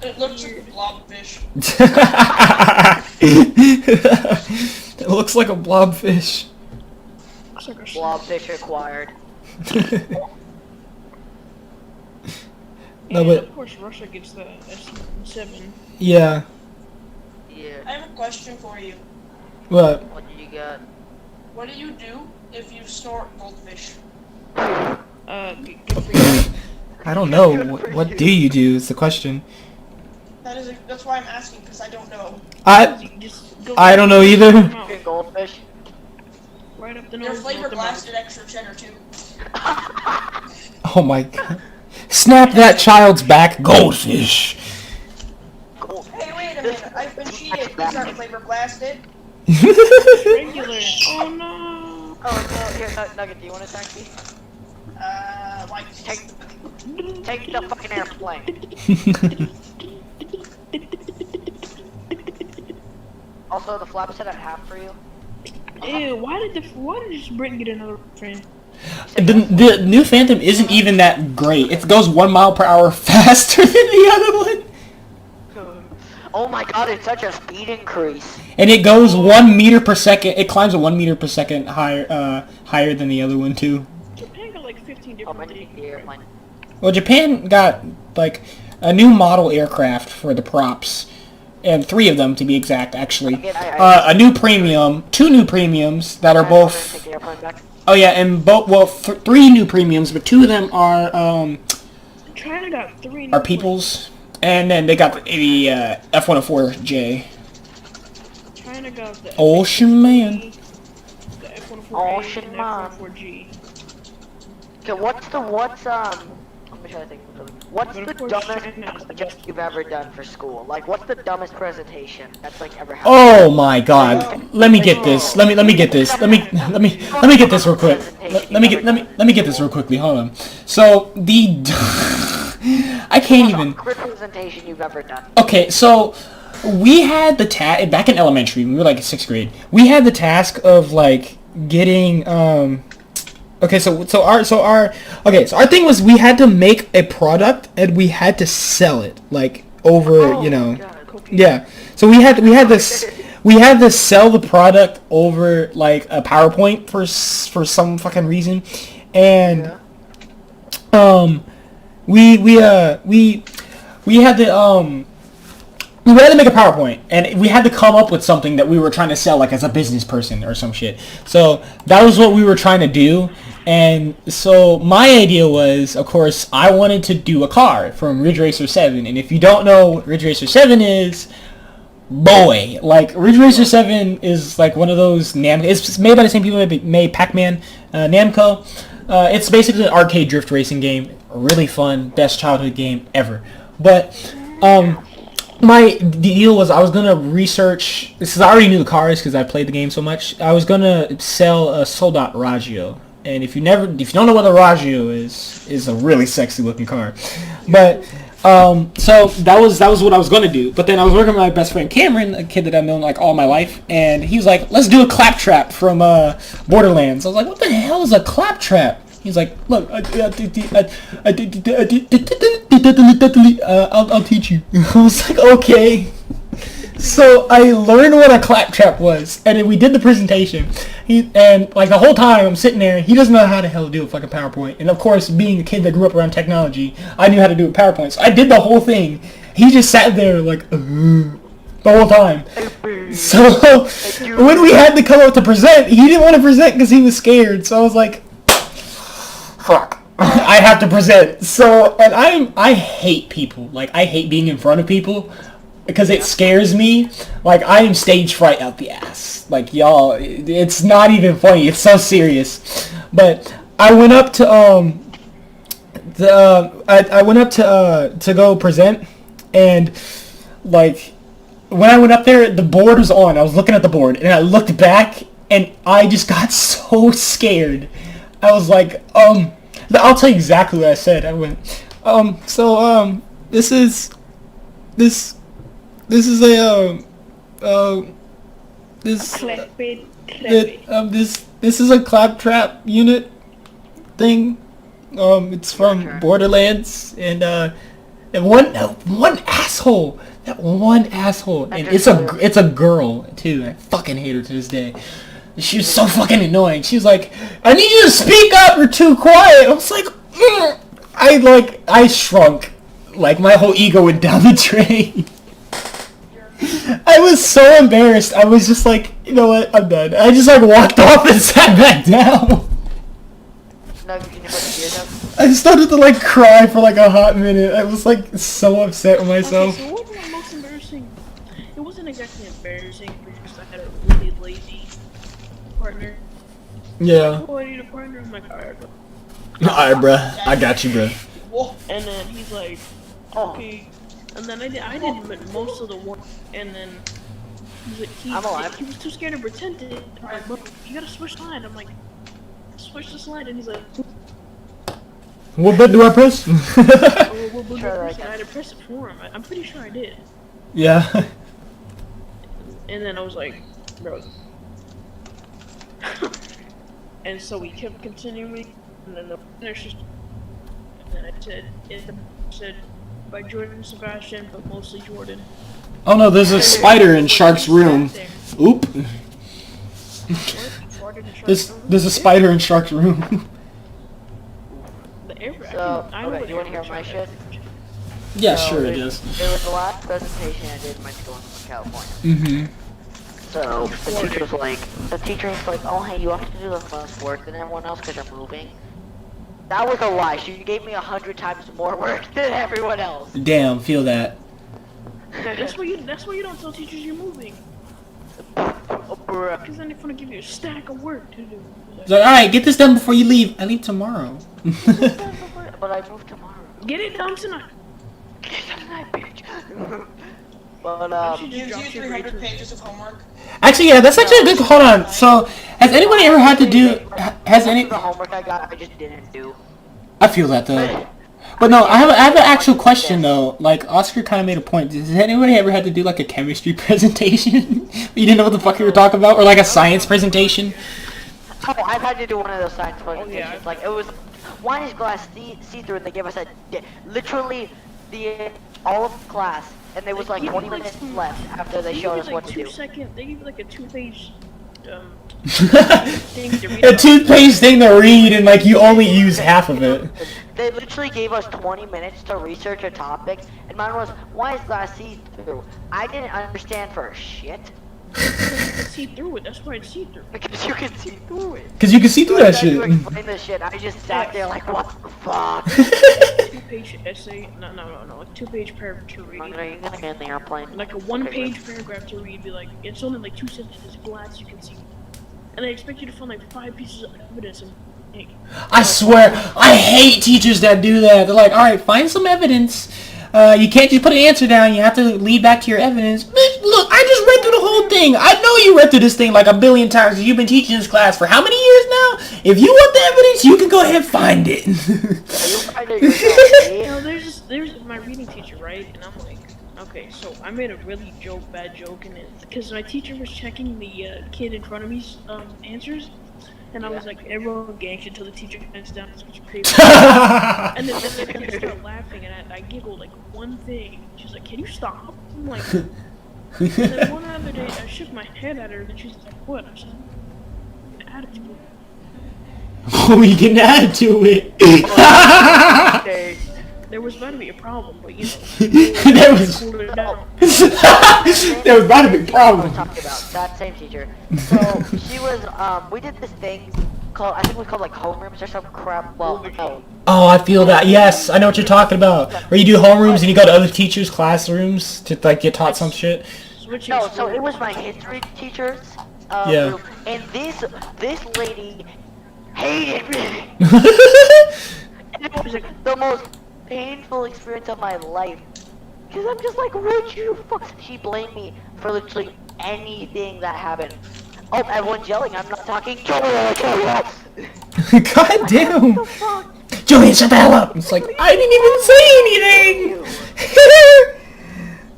Speaker 4: It looks like a blobfish.
Speaker 1: It looks like a blobfish.
Speaker 3: looks like a
Speaker 2: Blobfish acquired.
Speaker 1: No,
Speaker 3: and
Speaker 1: but
Speaker 3: of course Russia gets the S7.
Speaker 1: yeah.
Speaker 2: Yeah.
Speaker 4: I have a question for you.
Speaker 1: What?
Speaker 2: What do you got?
Speaker 4: What do you do if you snort goldfish?
Speaker 3: Good for you.
Speaker 1: I don't know. What do you do? Is the question.
Speaker 4: That's why I'm asking, because I don't know.
Speaker 1: I don't know either.
Speaker 2: Fucking goldfish.
Speaker 3: Right up the
Speaker 4: Their
Speaker 3: nose.
Speaker 4: flavor
Speaker 3: out the mouth.
Speaker 4: blasted extra cheddar too.
Speaker 1: Oh my god. Snap that child's back, goldfish.
Speaker 2: cool.
Speaker 4: Hey, wait a minute. I've been cheated. These aren't flavor blasted.
Speaker 3: Regular. Oh no.
Speaker 2: Oh, no, here, Nugget, do you want to taxi?
Speaker 4: Like,
Speaker 2: Take the fucking airplane. Also, the flap set at half for you.
Speaker 3: Ew, why did Britain get another friend?
Speaker 1: The new Phantom isn't even that great. It goes 1 mile per hour faster than the other one.
Speaker 2: Oh my god, it's such a speed increase.
Speaker 1: And it goes 1 meter per second. It climbs 1 meter per second higher than the other one too.
Speaker 3: Japan got like 15
Speaker 2: Oh,
Speaker 3: different
Speaker 2: my take the airplane.
Speaker 1: Well, Japan got like a new model aircraft for the props, and 3 of them to be exact, actually. A new premium, 2 new premiums that are both.
Speaker 2: Take the airplane back.
Speaker 1: Oh yeah, and both. Well, 3 new premiums, but 2 of them are
Speaker 3: China got 3
Speaker 1: are peoples, and then they got the F-104J.
Speaker 3: China got the
Speaker 1: Ocean Man.
Speaker 3: The F-104A
Speaker 2: Ocean
Speaker 3: and
Speaker 2: Man.
Speaker 3: F-104G.
Speaker 2: Okay, let me try to think. What's
Speaker 3: But
Speaker 2: the
Speaker 3: of course,
Speaker 2: dumbest
Speaker 3: China is the
Speaker 2: project
Speaker 3: best.
Speaker 2: you've ever done for school? Like, what's the dumbest presentation that's like ever happened?
Speaker 1: Oh my God! Let me get this. Let me get this. Let me get this real quick. Let me get this real quickly. Hold on. So the I can't even.
Speaker 2: Worst presentation you've ever done.
Speaker 1: Okay, so we had the task back in elementary. We were like in 6th grade. We had the task of like getting Okay, so our thing was we had to make a product and we had to sell it like over yeah. So we had to sell the product over like a PowerPoint for some fucking reason, and we had to make a PowerPoint, and we had to come up with something that we were trying to sell, like as a business person or some shit. So that was what we were trying to do. And so my idea was, of course, I wanted to do a car from Ridge Racer 7. And if you don't know what Ridge Racer 7 is, boy, like Ridge Racer 7 is like one of those Namco. It's made by the same people that made Pac-Man, Namco. It's basically an arcade drift racing game. Really fun, best childhood game ever. But my deal was I was gonna research. This is I already knew the cars because I played the game so much. I was gonna sell a Soldat Raggio, and if you don't know what a Raggio is a really sexy looking car. But so that was what I was gonna do. But then I was working with my best friend Cameron, a kid that I've known like all my life, and he was like, "Let's do a claptrap from Borderlands." I was like, "What the hell is a claptrap?" He's like, "Look, I'll teach you." I was like, "Okay." So I learned what a claptrap was, and then we did the presentation. And like the whole time I'm sitting there, he doesn't know how the hell to do a fucking PowerPoint. And of course, being a kid that grew up around technology, I knew how to do a PowerPoint. So I did the whole thing. He just sat there like the whole time. So when we had to come up to present, he didn't want to present because he was scared. So I was like, fuck, I have to present. So, and I hate people. Like, I hate being in front of people because it scares me. Like, I am stage fright out the ass. Like, y'all, it's not even funny. It's so serious. But I went up to I went up to go present, and like when I went up there, the board was on. I was looking at the board, and I looked back, and I just got so scared. I was like, I'll tell you exactly what I said. I went, this is a claptrap unit thing. It's from Borderlands, and one asshole. That one asshole, and it's a girl too. I fucking hate her to this day. She was so fucking annoying. She was like, "I need you to speak up. You're too quiet." I was like, I shrunk. Like my whole ego went down the drain. I was so embarrassed. I was just like, you know what? I'm done. I just like walked off and sat back down. I started to like cry for like a hot minute. I was like so upset with myself.
Speaker 3: Okay, so what was my most embarrassing? It wasn't exactly embarrassing because I had a really lazy partner.
Speaker 1: Yeah.
Speaker 3: Oh, I need a partner. I'm like, alright, bro.
Speaker 1: Alright, bruh. I got you, bruh.
Speaker 3: And then he's like, okay, And then I did most of the work, and then
Speaker 2: I'm alive.
Speaker 3: he was too scared to pretend it. I'm like, bro, you gotta switch slide. I'm like, switch the slide, and he's like,
Speaker 1: What button do I press?
Speaker 3: oh, what
Speaker 2: Sure,
Speaker 3: I had to press it for him. I'm pretty sure I did.
Speaker 1: Yeah.
Speaker 3: And then I was like, bro. And so we kept continuing, and then the finish. And then I said by Jordan Sebastian, but mostly Jordan.
Speaker 1: Oh no, there's a spider in Shark's room. Oop. There's a spider in Shark's room.
Speaker 2: So, okay, you wanna hear my shit?
Speaker 1: Yeah,
Speaker 2: So,
Speaker 1: sure it is.
Speaker 2: It was the last presentation I did in my school in California.
Speaker 1: Mm-hmm.
Speaker 2: So the teacher was like, oh hey, you have to do the most work than everyone else because you're moving. That was a lie. She gave me 100 times more work than everyone else.
Speaker 1: Damn, feel that.
Speaker 3: That's why you don't tell teachers you're moving. Because then they're gonna give you a stack of work to do.
Speaker 1: It's like, alright, get this done before you leave. I leave tomorrow.
Speaker 2: But I move tomorrow.
Speaker 3: Get it done tonight.
Speaker 2: Get it tonight, bitch. But
Speaker 4: Gives you 300 pages of homework.
Speaker 1: Actually, yeah, that's actually a good. Hold on. So, has anybody ever had to do? Has any?
Speaker 2: the homework I got, I just didn't do.
Speaker 1: I feel that though. But no, I have an actual question though. Like Oscar kind of made a point. Has anybody ever had to do like a chemistry presentation? You didn't know what the fuck you were talking about, or like a science presentation?
Speaker 2: Oh, I've had to do one of those science presentations.
Speaker 3: yeah.
Speaker 2: Like it was, wine is glass see-through, and they gave us literally all of class, and there was like 20 minutes left after they showed us what to do.
Speaker 3: They give you like a 2-page thing to read.
Speaker 1: A 2-page thing to read, and like you only use half of it.
Speaker 2: They literally gave us 20 minutes to research a topic, and mine was, why is glass see-through? I didn't understand for shit.
Speaker 3: You can see through it. That's why it's see-through.
Speaker 2: Because you can see through it.
Speaker 1: Because you can see through that
Speaker 2: So
Speaker 1: shit.
Speaker 2: I tried to explain this shit. I just sat there like, what the fuck?
Speaker 3: 2-page essay. No. A 2-page paragraph to read.
Speaker 2: Are you gonna get in the airplane?
Speaker 3: Like a 1-page paragraph to read. Be like, it's only like 2 sentences. Glass you can see. And they expect you to find like 5 pieces of evidence and.
Speaker 1: I swear, I hate teachers that do that. They're like, alright, find some evidence. You can't just put an answer down. You have to lead back to your evidence. Bitch, look, I just read through the whole thing. I know you read through this thing like a billion times. You've been teaching this class for how many years now? If you want the evidence, you can go ahead and find it.
Speaker 3: You know, there's my reading teacher, right? And I'm like, okay, so I made a really bad joke in it because my teacher was checking the kid in front of me's answers. And I was like, everyone gangs until the teacher hands down to switch paper. And then the kids start laughing, and I giggled like one thing. She's like, can you stop? I'm like, and then one other day, I shook my head at her, and she's like, what? I said, an attitude.
Speaker 1: Oh, you can add to it.
Speaker 3: There was about to be a problem, but you know,
Speaker 1: there was
Speaker 3: it down.
Speaker 1: there was about to be a problem.
Speaker 2: Talking about that same teacher. So she was we did this thing called, I think it was called like homerooms or some crap. Well, no.
Speaker 1: Oh, I feel that. Yes, I know what you're talking about. Where you do homerooms and you go to other teachers' classrooms to like get taught some shit.
Speaker 2: No, so it was my history teacher's group, and this lady hated me. It was the most painful experience of my life. Because I'm just like, would you fuck? She blamed me for literally anything that happened. Oh, everyone's yelling. I'm not talking.
Speaker 1: God damn. Julian, shut the hell up. It's like, I didn't even say anything.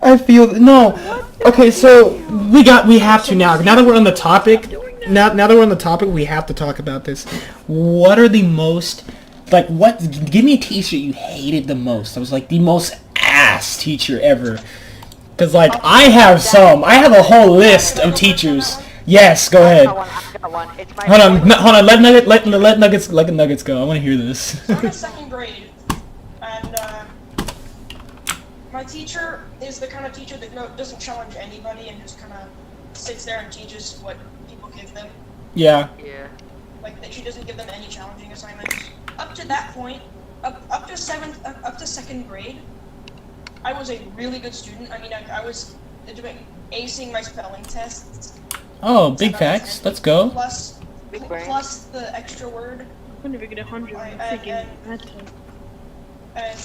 Speaker 1: I feel, no. Okay, so we have to now. Now that we're on the topic, now that we're on the topic, we have to talk about this. What are the most, like, give me a teacher you hated the most. I was like, the most ass teacher ever. Because, like, I have a whole list of teachers. Yes, go ahead. Hold on. Let Nuggets go. I want to hear this.
Speaker 4: So I'm in 2nd grade, and my teacher is the kind of teacher that doesn't challenge anybody and just kind of sits there and teaches what people give them.
Speaker 1: Yeah.
Speaker 2: Yeah.
Speaker 4: Like that, she doesn't give them any challenging assignments. Up to that point, up to 2nd grade, I was a really good student. I mean, I was doing acing my spelling tests.
Speaker 1: Oh, big facts. Let's go.
Speaker 4: Plus the extra word.
Speaker 3: I'm gonna get 100. I'm thinking that time.
Speaker 4: And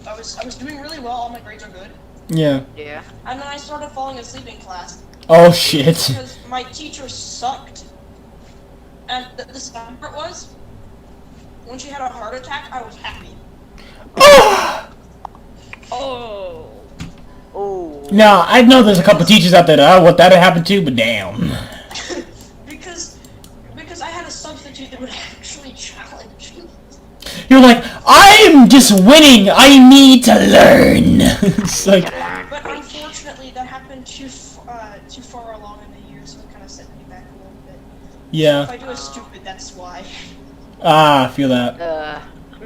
Speaker 4: I was doing really well. All my grades are good.
Speaker 1: Yeah.
Speaker 2: Yeah.
Speaker 4: And then I started falling asleep in class
Speaker 1: Oh shit.
Speaker 4: because my teacher sucked. And the sad part was, when she had a heart attack, I was happy.
Speaker 3: Oh.
Speaker 2: Oh.
Speaker 1: Now I know there's a couple teachers out there that I want that to happen to, but damn.
Speaker 4: because I had a substitute that would actually challenge me.
Speaker 1: You're like, I'm just winning. I need to learn. It's like,
Speaker 4: But unfortunately, that happened too far along in the year, so it kind of set me back a little bit.
Speaker 1: yeah.
Speaker 4: If I do a stupid, that's why.
Speaker 1: I feel that.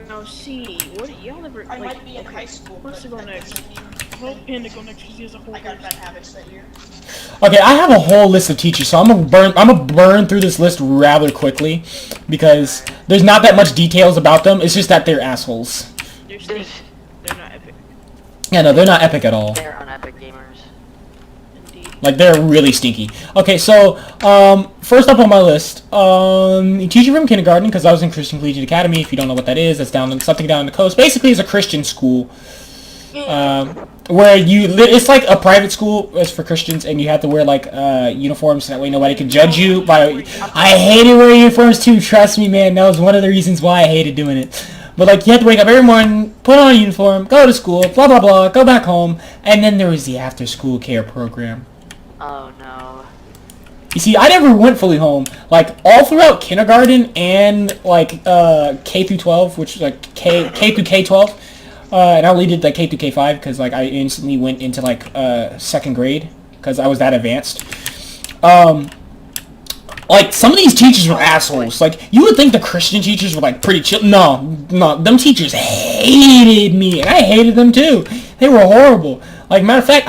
Speaker 3: Now see, what y'all ever
Speaker 4: I
Speaker 3: like?
Speaker 4: might be in high school,
Speaker 3: What's
Speaker 4: but
Speaker 3: to go
Speaker 4: that
Speaker 3: next?
Speaker 4: doesn't mean
Speaker 3: Well, Panda go next because he has a whole.
Speaker 4: I got bad habits that year.
Speaker 1: Okay, I have a whole list of teachers, so I'm gonna burn through this list rather quickly because there's not that much details about them. It's just that they're assholes.
Speaker 3: They're stinky. They're not epic.
Speaker 1: Yeah, no, they're not epic at all.
Speaker 2: They're unepic gamers.
Speaker 3: Indeed.
Speaker 1: Like, they're really stinky. Okay, so, first up on my list, teacher from kindergarten, because I was in Christian Collegiate Academy. If you don't know what that is, that's something down the coast. Basically, it's a Christian school, where it's like a private school. It's for Christians, and you have to wear, like, uniforms, so that way nobody can judge you. I hated wearing uniforms, too. Trust me, man. That was one of the reasons why I hated doing it. But, like, you had to wake up every morning, put on a uniform, go to school, blah, blah, blah, go back home, and then there was the after-school care program.
Speaker 2: Oh no.
Speaker 1: You see, I never went fully home. Like, all throughout kindergarten and, like, K through 12, which was, like, K through K-12, and I only did, like, K through K-5, because, like, I instantly went into, like, second grade, because I was that advanced. Like, some of these teachers were assholes. Like, you would think the Christian teachers were, like, pretty chill. No, them teachers hated me, and I hated them, too. They were horrible. Like, matter of fact,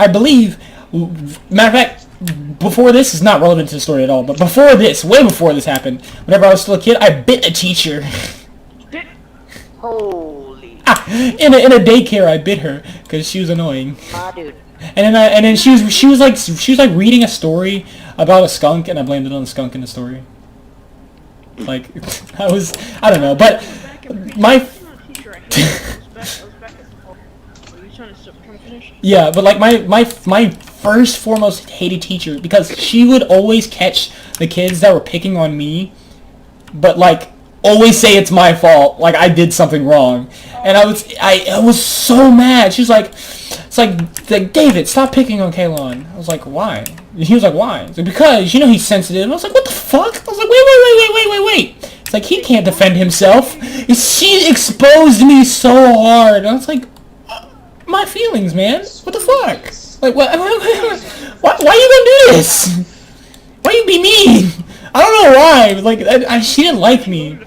Speaker 1: before this is not relevant to the story at all, but before this, way before this happened, whenever I was still a kid, I bit a teacher.
Speaker 2: Holy.
Speaker 1: In a daycare, I bit her, because she was annoying.
Speaker 2: Dude.
Speaker 1: And then she was like reading a story about a skunk, and I blamed it on the skunk in the story. Like, I don't know, but my yeah, but like my first foremost hated teacher, because she would always catch the kids that were picking on me, but like always say it's my fault, like I did something wrong, and I was so mad. She was like, it's like David, stop picking on Kaylon. I was like, why? And he was like, why? It's like, because you know he's sensitive. I was like, what the fuck? I was like, wait. It's like, he can't defend himself. She exposed me so hard. And I was like, my feelings, man. What the fuck? Like, what? Why you gonna do this? Why you be mean? I don't know why. Like, she didn't like me.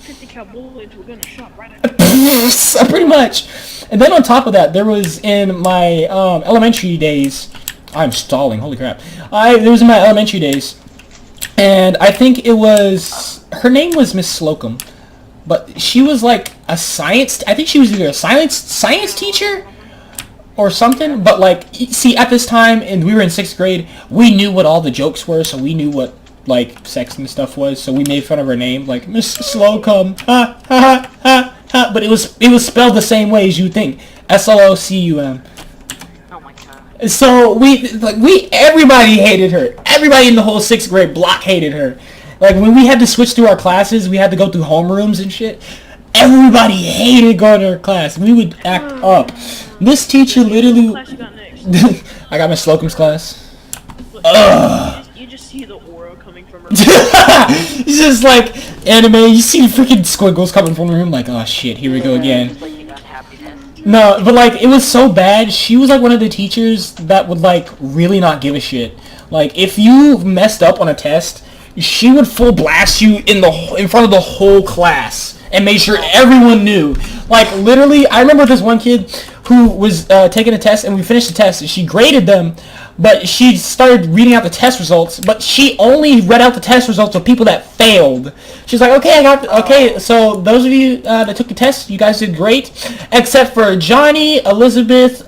Speaker 1: Pretty much. And then on top of that, there was in my elementary days. I'm stalling. Holy crap! There was in my elementary days, and I think it was her name was Miss Slocum, but she was like a science. I think she was either a science teacher or something. But like, see, at this time, and we were in 6th grade, we knew what all the jokes were, so we knew what like sex and stuff was. So we made fun of her name, like Miss Slocum. Ha ha ha ha. But it was spelled the same way as you think. Slocum.
Speaker 2: Oh my god.
Speaker 1: So everybody hated her. Everybody in the whole 6th grade block hated her. Like when we had to switch through our classes, we had to go through homerooms and shit. Everybody hated going to her class. We would act up. This teacher literally. I got Miss Slocum's class. Ugh.
Speaker 3: You just see the aura coming from her.
Speaker 1: It's just like anime. You see freaking squiggles coming from the room. Like, oh shit, here we go again.
Speaker 2: Just like the unhappiness.
Speaker 1: No, but like it was so bad. She was like one of the teachers that would like really not give a shit. Like if you messed up on a test, she would full blast you in front of the whole class and made sure everyone knew. Like literally, I remember this one kid who was taking a test, and we finished the test, and she graded them, but she started reading out the test results, but she only read out the test results of people that failed. She's like, okay, so those of you that took the test, you guys did great, except for Johnny, Elizabeth,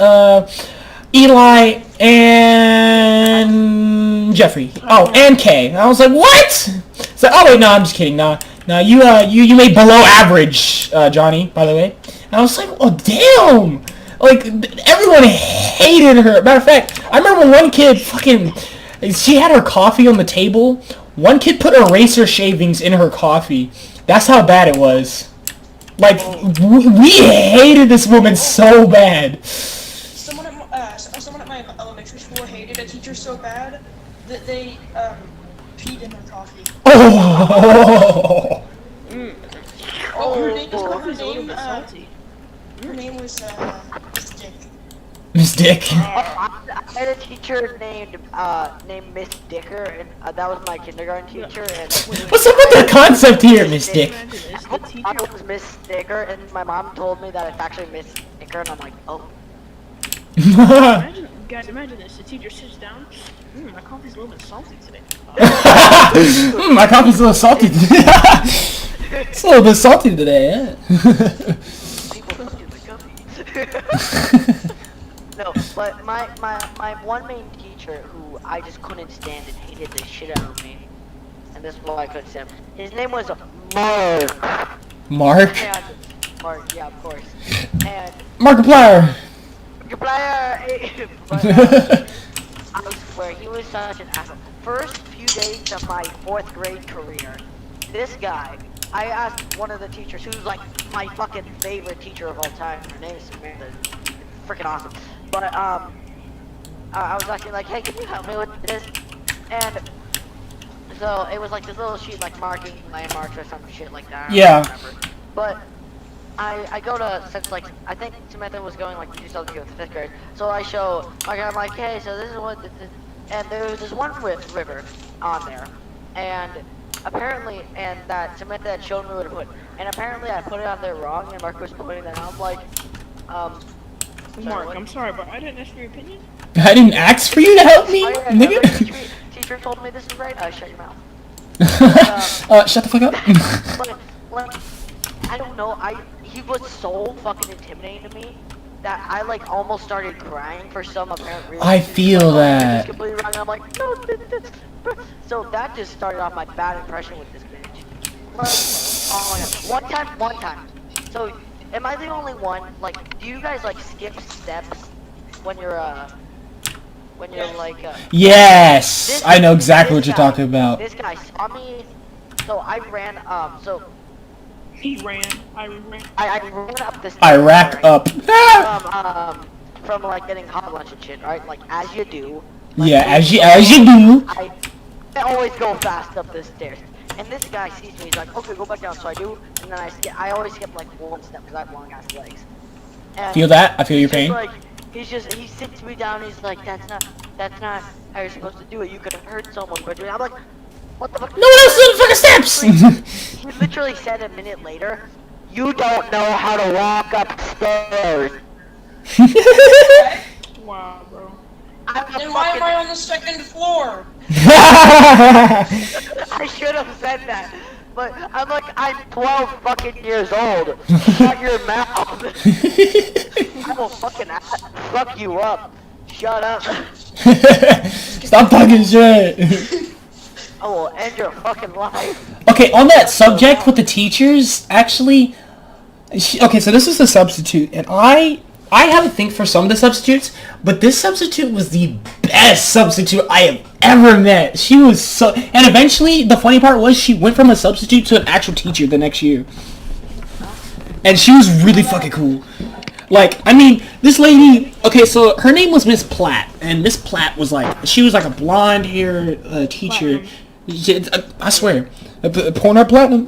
Speaker 1: Eli, and Jeffrey. Oh, and Kay. And I was like, what? So, oh wait, no, I'm just kidding. No, you made below average, Johnny, by the way. And I was like, oh damn. Like, everyone hated her. Matter of fact, I remember one kid she had her coffee on the table. One kid put eraser shavings in her coffee. That's how bad it was. Like, we hated this woman so bad.
Speaker 4: Someone at my elementary school hated a teacher so bad that they peed in their coffee.
Speaker 1: Oh!
Speaker 4: Her name was Miss Dick.
Speaker 1: Miss Dick.
Speaker 2: I had a teacher named Miss Dicker, and that was my kindergarten teacher. And
Speaker 1: What's up with the concept here, Miss Dick?
Speaker 2: I thought it was Miss Dicker, and my mom told me that it's actually Miss Dicker, and I'm like, oh.
Speaker 3: Imagine this. The teacher sits down. My coffee's a little bit salty today.
Speaker 1: My coffee's a little salty today. It's a little bit salty today, yeah.
Speaker 2: People don't do the coffee. No, but my one main teacher who I just couldn't stand and hated the shit out of me, and this is why I couldn't stand him. His name was Mark.
Speaker 1: Mark?
Speaker 2: And Mark, yeah, of course. And
Speaker 1: Markiplier.
Speaker 2: Markiplier. But I swear he was such an asshole. First few days of my 4th grade career, this guy. I asked one of the teachers, who's like my fucking favorite teacher of all time. Her name is Samantha. Freaking awesome. But I was asking like, hey, can you help me with this? And so it was like this little sheet, like marking landmarks or some shit like that.
Speaker 1: Yeah.
Speaker 2: I don't remember. But I go to, since like I think Samantha was going like to do something with 5th grade, so I show. I'm like, hey, so this is what this is, and there was this one river on there, and apparently, and that Samantha had shown me where to put, and apparently I put it on there wrong, and Mark was pointing it out. I'm like,
Speaker 3: Mark, I'm sorry, but I didn't ask for your opinion.
Speaker 1: I didn't ask for you to help me, nigga.
Speaker 2: Teacher told me this is right. Shut your mouth.
Speaker 1: Shut the fuck up.
Speaker 2: But like, I don't know. He was so fucking intimidating to me that I like almost started crying for some apparent reason.
Speaker 1: I feel that.
Speaker 2: It's completely wrong. I'm like, no, this. So that just started off my bad impression with this bitch. Like, oh my god. One time. So, am I the only one? Like, do you guys like skip steps when you're like
Speaker 1: Yes, I know exactly what you're talking about.
Speaker 2: This guy saw me, so I ran.
Speaker 3: He ran. I ran.
Speaker 2: I ran up the stairs.
Speaker 1: I rack up.
Speaker 2: From like getting hot lunch and shit, right? Like as you do. Like,
Speaker 1: Yeah, as you do.
Speaker 2: I always go fast up the stairs. And this guy sees me, he's like, okay, go back down. So I do, and then I always skip like one step because I have long ass legs. And
Speaker 1: Feel that? I feel your pain.
Speaker 2: like, he sits me down. He's like, that's not how you're supposed to do it. You could have hurt someone by doing it. I'm like, what the fuck?
Speaker 1: No one else did the fucking steps.
Speaker 2: He literally said a minute later, you don't know how to walk upstairs.
Speaker 3: Wow, bro.
Speaker 4: Then why am I on the 2nd floor?
Speaker 2: I should have said that. But I'm like, I'm 12 fucking years old. Shut your mouth. I will fucking fuck you up. Shut up.
Speaker 1: Stop talking shit.
Speaker 2: I will end your fucking life.
Speaker 1: Okay, on that subject with the teachers, actually, okay, so this is a substitute, and I have a thing for some of the substitutes, but this substitute was the best substitute I have ever met. She was so, and eventually, the funny part was she went from a substitute to an actual teacher the next year. And she was really fucking cool. Like, I mean, this lady, okay, so her name was Miss Platt, and Miss Platt was like, she was like a blonde-haired teacher. I swear, porn or platinum?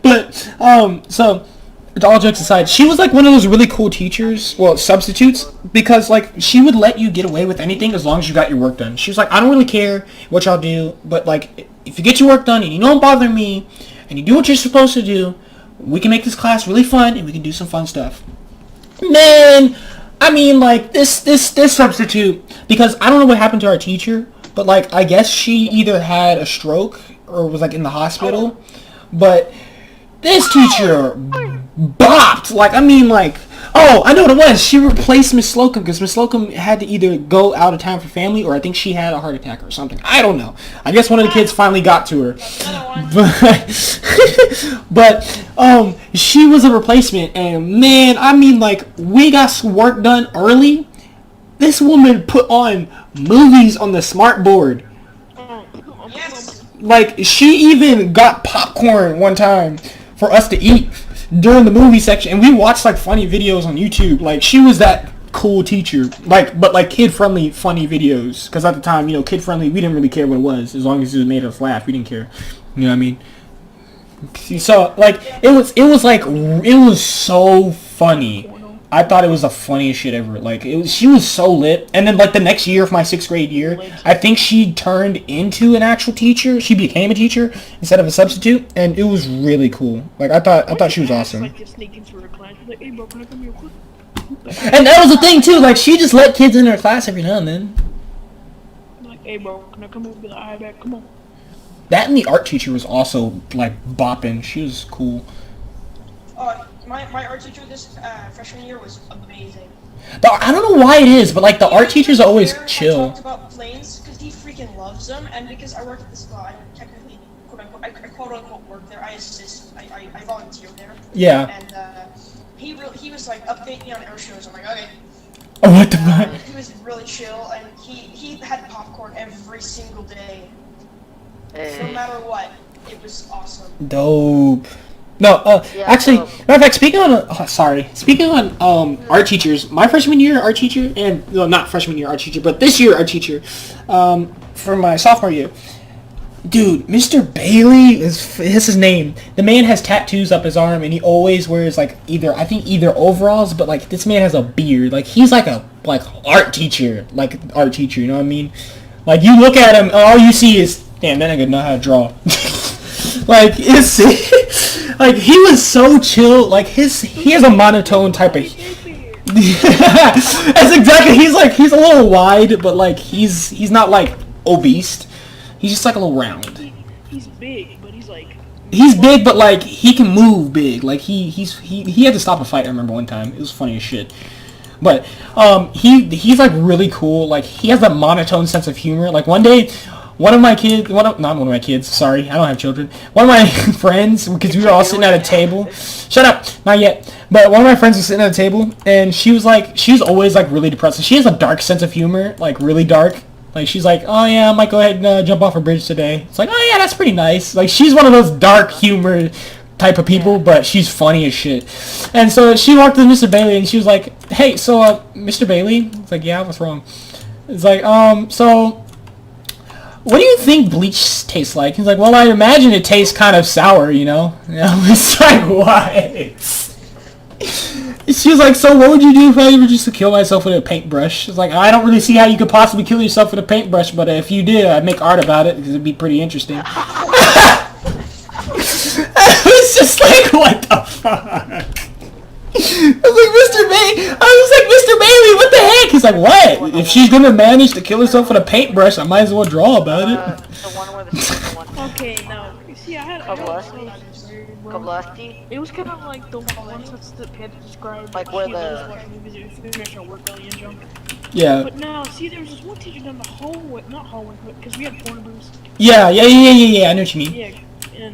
Speaker 1: But, so, all jokes aside, she was like one of those really cool teachers, well, substitutes, because like, she would let you get away with anything as long as you got your work done. She was like, I don't really care what y'all do, but like, if you get your work done and you don't bother me, and you do what you're supposed to do, we can make this class really fun, and we can do some fun stuff. Man, I mean, like, this substitute, because I don't know what happened to our teacher, but like, I guess she either had a stroke or was like in the hospital, but this teacher bopped, like, I mean, like, Oh, I know what it was. She replaced Miss Slocum because Miss Slocum had to either go out of town for family or I think she had a heart attack or something. I don't know. I guess one of the kids finally got to her. But she was a replacement, and man, I mean, like, we got some work done early. This woman put on movies on the smart board.
Speaker 4: Yes.
Speaker 1: Like, she even got popcorn one time for us to eat during the movie section, and we watched like funny videos on YouTube. Like, she was that cool teacher, like, but like kid-friendly funny videos, because at the time, you know, kid-friendly, we didn't really care what it was, as long as it made us laugh, we didn't care. You know what I mean? So like, it was so funny. I thought it was the funniest shit ever. Like, she was so lit. And then like the next year of my 6th grade year, I think she turned into an actual teacher. She became a teacher instead of a substitute, and it was really cool. Like, I thought she was awesome.
Speaker 3: Like, to sneak into her class, like, hey bro, can I come here quick?
Speaker 1: And that was the thing too. Like, she just let kids in her class every now and then.
Speaker 3: Like, hey bro, can I come here? Be like, alright, back, come on.
Speaker 1: That and the art teacher was also like bopping. She was cool.
Speaker 4: My art teacher this freshman year was amazing.
Speaker 1: I don't know why it is, but like the art teachers are always chill.
Speaker 4: I talked about planes because he freaking loves them, and because I work at this I technically I quote unquote work there. I assist. I volunteer there.
Speaker 1: Yeah.
Speaker 4: And he was like, update me on air shows. I'm like, okay.
Speaker 1: Oh, what the fuck?
Speaker 4: He was really chill, and he had popcorn every single day. No matter what, it was awesome.
Speaker 1: Dope. No, actually, matter of fact, speaking on art teachers, my freshman year art teacher, and, well, not freshman year art teacher, but this year art teacher, for my sophomore year, dude, Mr. Bailey is his name. The man has tattoos up his arm, and he always wears, like, either overalls, but, like, this man has a beard. Like, he's like a, art teacher, you know what I mean? Like, you look at him, all you see is, damn, that nigga know how to draw. Like, it's like, he was so chill. Like, he has a monotone type of. That's exactly. He's a little wide, but like he's not like obese. He's just like a little round.
Speaker 3: He's big, but he's like.
Speaker 1: He's big, but like he can move big. Like he had to stop a fight. I remember one time. It was funny as shit. But he's like really cool. Like, he has that monotone sense of humor. Like, one day, not one of my kids, sorry, I don't have children. One of my friends, because we were all sitting at a table. Shut up, not yet. But one of my friends was sitting at a table, and she's always like really depressed. She has a dark sense of humor, like really dark. Like, she's like, oh yeah, I might go ahead and jump off a bridge today. It's like, oh yeah, that's pretty nice. Like, she's one of those dark humor type of people, but she's funny as shit. And so she walked to Mr. Bailey, and she was like, hey, so Mr. Bailey? It's like, yeah, what's wrong? It's like, so what do you think bleach tastes like? He's like, well, I imagine it tastes kind of sour, you know? It's like, what? She was like, so what would you do if I were just to kill myself with a paintbrush? It's like, I don't really see how you could possibly kill yourself with a paintbrush, but if you did, I'd make art about it, because it'd be pretty interesting. It's just like, what the fuck? I was like, Mr. Bailey, what the heck? He's like, what? If she's gonna manage to kill herself with a paintbrush, I might as well draw about it.
Speaker 2: The one where the
Speaker 3: Okay, now, see, I had
Speaker 2: Koblasti?
Speaker 3: it was kind of like the ones that's the had to describe.
Speaker 2: Like where
Speaker 3: she
Speaker 2: the-
Speaker 3: was watching movies and finish our work early and jump.
Speaker 1: Yeah.
Speaker 3: But no, see, there was this one teacher down the hallway, not hallway, because we had porn booths.
Speaker 1: Yeah, I know what you mean.
Speaker 3: Yeah,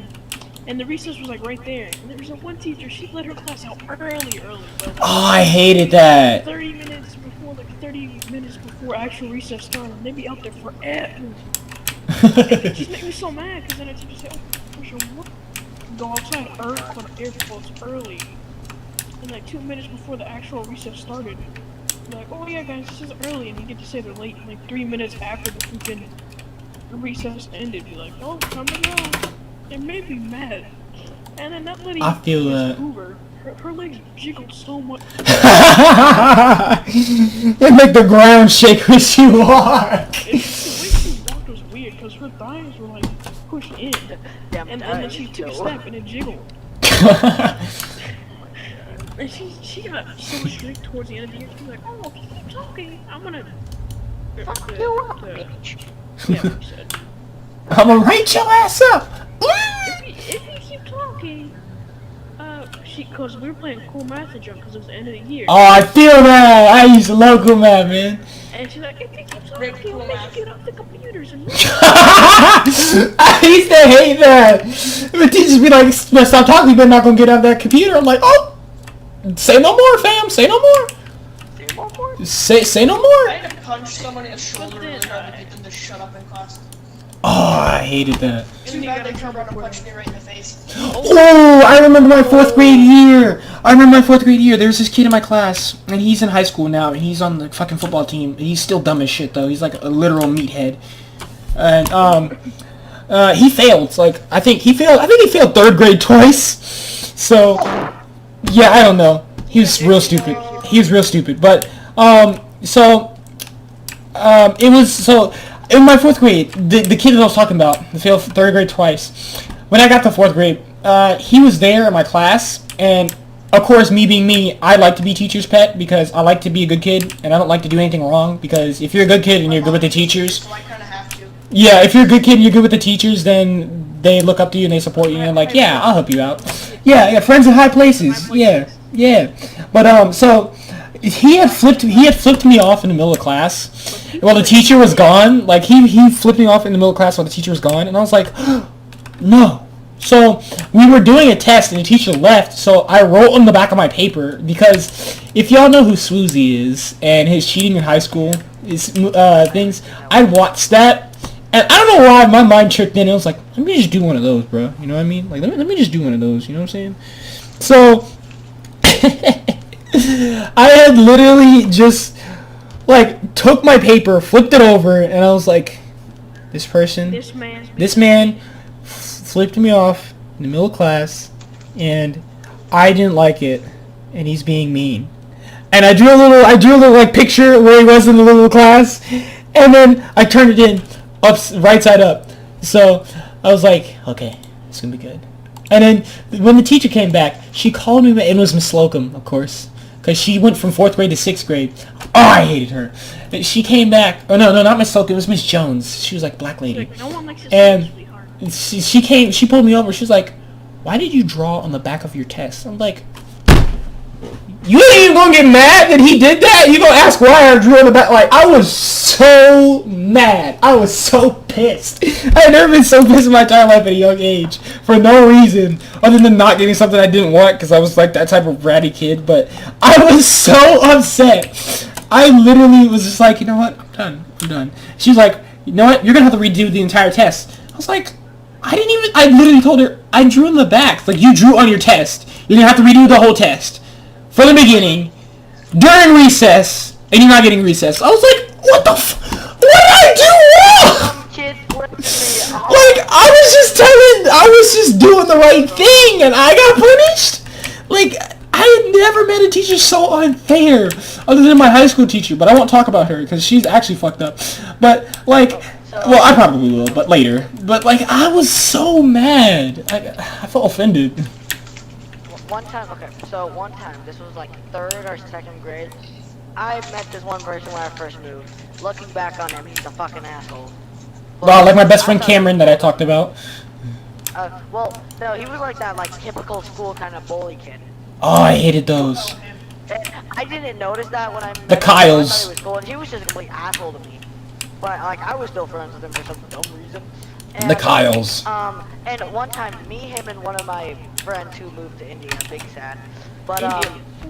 Speaker 3: and the recess was like right there. And there was a one teacher, she let her class out early. But,
Speaker 1: Oh, I hated that.
Speaker 3: 30 minutes before actual recess started, and they'd be out there forever. And it just made me so mad, because then the teacher said, oh, sure, what? Go outside for the air quotes early. And like 2 minutes before the actual recess started, like, oh yeah guys, this is early, and you get to say they're late like 3 minutes after the freaking recess ended. You're like, oh, coming out. It made me mad. And then that lady,
Speaker 1: I feel that.
Speaker 3: Hoover, her legs jiggled so much.
Speaker 1: It make the ground shake when she walked.
Speaker 3: The way she walked was weird, because her thighs were like pushed in. And then she took a step and it jiggled. And she got so strict towards the end of the year. She was like, oh, if you keep talking, I'm gonna
Speaker 2: Fuck you up, bitch.
Speaker 3: Yeah, what she said.
Speaker 1: I'm gonna write your ass up.
Speaker 3: If you keep talking, Cause we were playing cool math and junk because it was the end of the year.
Speaker 1: Oh, I feel that. I used to love cool math, man.
Speaker 3: And she's like, if you keep
Speaker 4: Rip
Speaker 3: talking,
Speaker 4: cool
Speaker 3: we'll make
Speaker 4: math.
Speaker 3: you get off the computers and
Speaker 1: I used to hate that. The teachers be like, stop talking, you're not gonna get on that computer. I'm like, oh, say no more, fam. Say no more. Say no more.
Speaker 4: I had to punch someone in the shoulder really hard to get them to shut up in class.
Speaker 1: Oh, I hated that.
Speaker 4: Too bad they turned around and punched me right in the face.
Speaker 1: Oh, I remember my 4th grade year. There's this kid in my class, and he's in high school now, and he's on the fucking football team. He's still dumb as shit, though. He's like a literal meathead. And, he failed. Like, I think he failed 3rd grade twice. So, yeah, I don't know. He was real stupid. But, in my 4th grade, the kid that I was talking about, the failed 3rd grade twice, when I got to 4th grade, he was there in my class, and of course, me being me, I like to be teacher's pet because I like to be a good kid, and I don't like to do anything wrong, because if you're a good kid and you're good with the teachers,
Speaker 4: So I kind of have to.
Speaker 1: yeah, if you're a good kid and you're good with the teachers, then they look up to you and they support you, and they're like, yeah, I'll help you out. Yeah, friends in high places, yeah. But, so, he had flipped me off in the middle of class while the teacher was gone. Like, he flipped me off in the middle of class while the teacher was gone, and I was like, no. So we were doing a test and the teacher left, so I wrote on the back of my paper, because if y'all know who Swoozy is and his cheating in high school things, I watched that, and I don't know why my mind tricked in. It was like, let me just do one of those, bro. You know what I mean? Like, let me just do one of those. You know what I'm saying? So I had literally just, like, took my paper, flipped it over, and I was like, this man flipped me off in the middle of class, and I didn't like it, and he's being mean. And I drew a little like picture where he was in the little class, and then I turned it in right side up. So I was like, okay, it's gonna be good. And then when the teacher came back, she called me, and it was Miss Slocum, of course, because she went from 4th grade to 6th grade. Oh, I hated her. She came back. Oh no, not Miss Slocum. It was Miss Jones. She was like black lady.
Speaker 3: like, no one likes this
Speaker 1: And
Speaker 3: sweetheart.
Speaker 1: she pulled me over. She was like, why did you draw on the back of your test? I'm like, you ain't even gonna get mad that he did that? You gonna ask why I drew on the back? Like, I was so mad. I was so pissed. I had never been so pissed in my entire life at a young age for no reason other than not getting something I didn't want, because I was like that type of bratty kid. But I was so upset. I literally was just like, you know what? I'm done. She's like, you know what? You're gonna have to redo the entire test. I was like, I literally told her, I drew in the back. Like, you drew on your test. You're gonna have to redo the whole test. From the beginning, during recess, and you're not getting recess. I was like, what the what did I do wrong? Like, I was just doing the right thing, and I got punished? Like, I had never met a teacher so unfair, other than my high school teacher, but I won't talk about her, because she's actually fucked up. But, like, well, I probably will, but later. But, like, I was so mad. I felt offended.
Speaker 2: One time, this was like 3rd or 2nd grade. I met this one person when I first moved. Looking back on him, he's a fucking asshole.
Speaker 1: Wow, like my best friend Cameron that I talked about.
Speaker 2: Well, no, he was like that, like, typical school kind of bully kid.
Speaker 1: Oh, I hated those.
Speaker 2: And I didn't notice that when I met
Speaker 1: The
Speaker 2: him.
Speaker 1: Kyles.
Speaker 2: I thought he was cool, and he was just a complete asshole to me. But, like, I was still friends with him for some dumb reason. And,
Speaker 1: The Kyles.
Speaker 2: And one time, him and one of my friends who moved to India, big sad. But,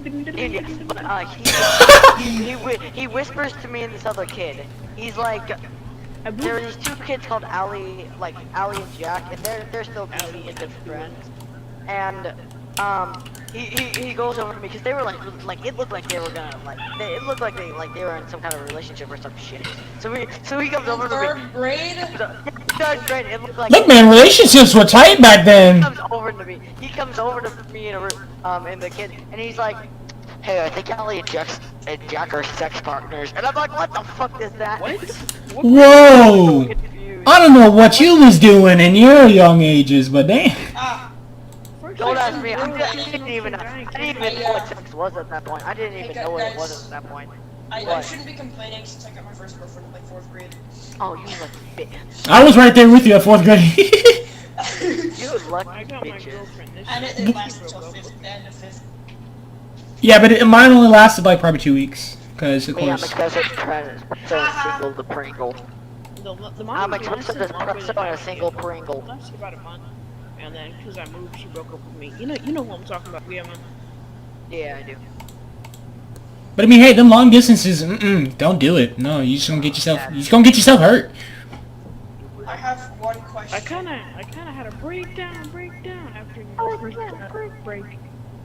Speaker 2: India. But, he whispers to me and this other kid. He's like, there are these 2 kids called Ali and Jack, and they're still really good friends. And, he goes over to me, because they were like, it looked like they were gonna, it looked like they were in some kind of relationship or some shit. So he comes over to me.
Speaker 4: 3rd grade?
Speaker 2: 3rd grade, it looked like.
Speaker 1: Look, man, relationships were tight back then.
Speaker 2: He comes over to me and the kid, and he's like, hey, I think Ali and Jack are sex partners. And I'm like, what the fuck is that?
Speaker 3: What?
Speaker 1: Whoa!
Speaker 2: I'm so confused.
Speaker 1: I don't know what you was doing in your young ages, but damn.
Speaker 2: Don't ask me. I didn't even know what sex was at that point. I didn't even know what it was at that point.
Speaker 4: I shouldn't be complaining since I got my first girlfriend in like 4th grade.
Speaker 2: Oh, you like bitch.
Speaker 1: I was right there with you at 4th grade.
Speaker 2: You lucky
Speaker 3: I got my
Speaker 2: bitches.
Speaker 3: girlfriend this
Speaker 4: And
Speaker 3: year.
Speaker 4: it
Speaker 3: She
Speaker 4: lasted
Speaker 3: broke
Speaker 4: till
Speaker 3: up with me.
Speaker 4: the end of 5th.
Speaker 1: Yeah, but mine only lasted like probably 2 weeks. Because, of
Speaker 2: Me, I'm
Speaker 1: course...
Speaker 2: expensive to single the Pringle.
Speaker 3: The
Speaker 2: I'm
Speaker 3: mom
Speaker 2: expensive
Speaker 3: lasted longer
Speaker 2: to
Speaker 3: than
Speaker 2: on a
Speaker 3: I
Speaker 2: single
Speaker 3: did.
Speaker 2: Pringle.
Speaker 3: It lasted about a month, and then because I moved, she broke up with me. You know what I'm talking about, yeah, man.
Speaker 2: Yeah, I do.
Speaker 1: But I mean, hey, them long distances, don't do it. No, you just gonna get yourself hurt.
Speaker 4: I have one question.
Speaker 3: I kinda had a breakdown after the first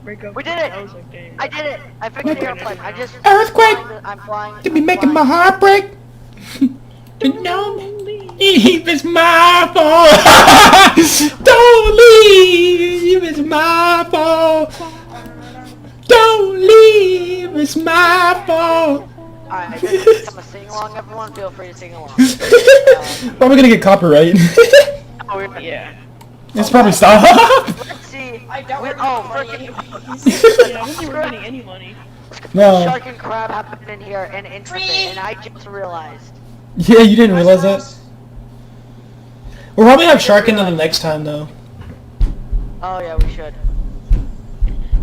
Speaker 3: break up.
Speaker 2: We did it!
Speaker 3: I was like, dang.
Speaker 2: I did it! I fixed the airplane. I just...
Speaker 1: Earthquake!
Speaker 2: I'm flying.
Speaker 1: To be making my heart break. No, leave, it's my fault. Don't leave, it's my fault. Don't leave, it's my fault.
Speaker 2: Alright, this is a sing-along, everyone. Feel free to sing along.
Speaker 1: Probably gonna get copyright.
Speaker 2: Oh,
Speaker 3: Yeah.
Speaker 1: It's probably stop.
Speaker 2: Let's see.
Speaker 4: I doubt we're
Speaker 2: Oh,
Speaker 4: getting money
Speaker 2: frickin'
Speaker 3: Yeah, I don't think we're getting any money.
Speaker 1: No.
Speaker 2: Shark and crab happened in here and instant, and I just realized.
Speaker 1: Yeah, you didn't realize that. We'll probably have shark into the next time though.
Speaker 2: Oh yeah, we should.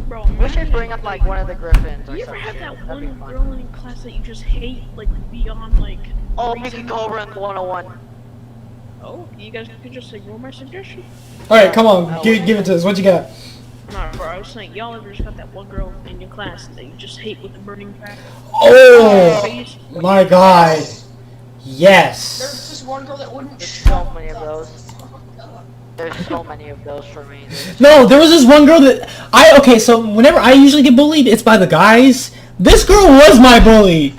Speaker 3: Bro,
Speaker 2: We should bring up like one of the griffins or
Speaker 3: You ever
Speaker 2: something.
Speaker 3: had that
Speaker 2: That'd be
Speaker 3: one
Speaker 2: fun.
Speaker 3: girl in class that you just hate, like, beyond, like...
Speaker 2: Oh,
Speaker 3: reason?
Speaker 2: Mickey Cobra in 101.
Speaker 3: Oh, you guys could just ignore my suggestion?
Speaker 1: Alright, come on, give it to us. What you got?
Speaker 3: Nah, bro, I was saying, y'all ever just got that one girl in your class that you just hate with the burning passion?
Speaker 1: Oh my god.
Speaker 4: There's
Speaker 1: Yes.
Speaker 4: this one girl that wouldn't
Speaker 2: There's
Speaker 4: shut
Speaker 2: so many of
Speaker 4: the
Speaker 2: those.
Speaker 4: fuck up.
Speaker 2: There's so many of those for me.
Speaker 1: No, there was this one girl that okay, so whenever I usually get bullied, it's by the guys. This girl was my bully.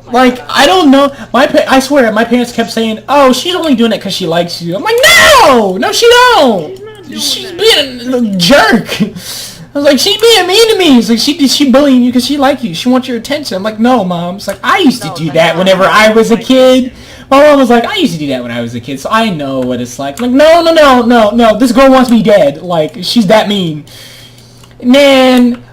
Speaker 1: Like, I don't know. I swear, my parents kept saying, "Oh, she's only doing it because she likes you." I'm like, no, she don't. She's being a jerk. I was like, she's being mean to me. It's like, she bullying you because she like you. She wants your attention. I'm like, no, mom. It's like, I used to do that whenever I was a kid. My mom was like, I used to do that when I was a kid, so I know what it's like. I'm like, no. This girl wants me dead. Like, she's that mean. Man.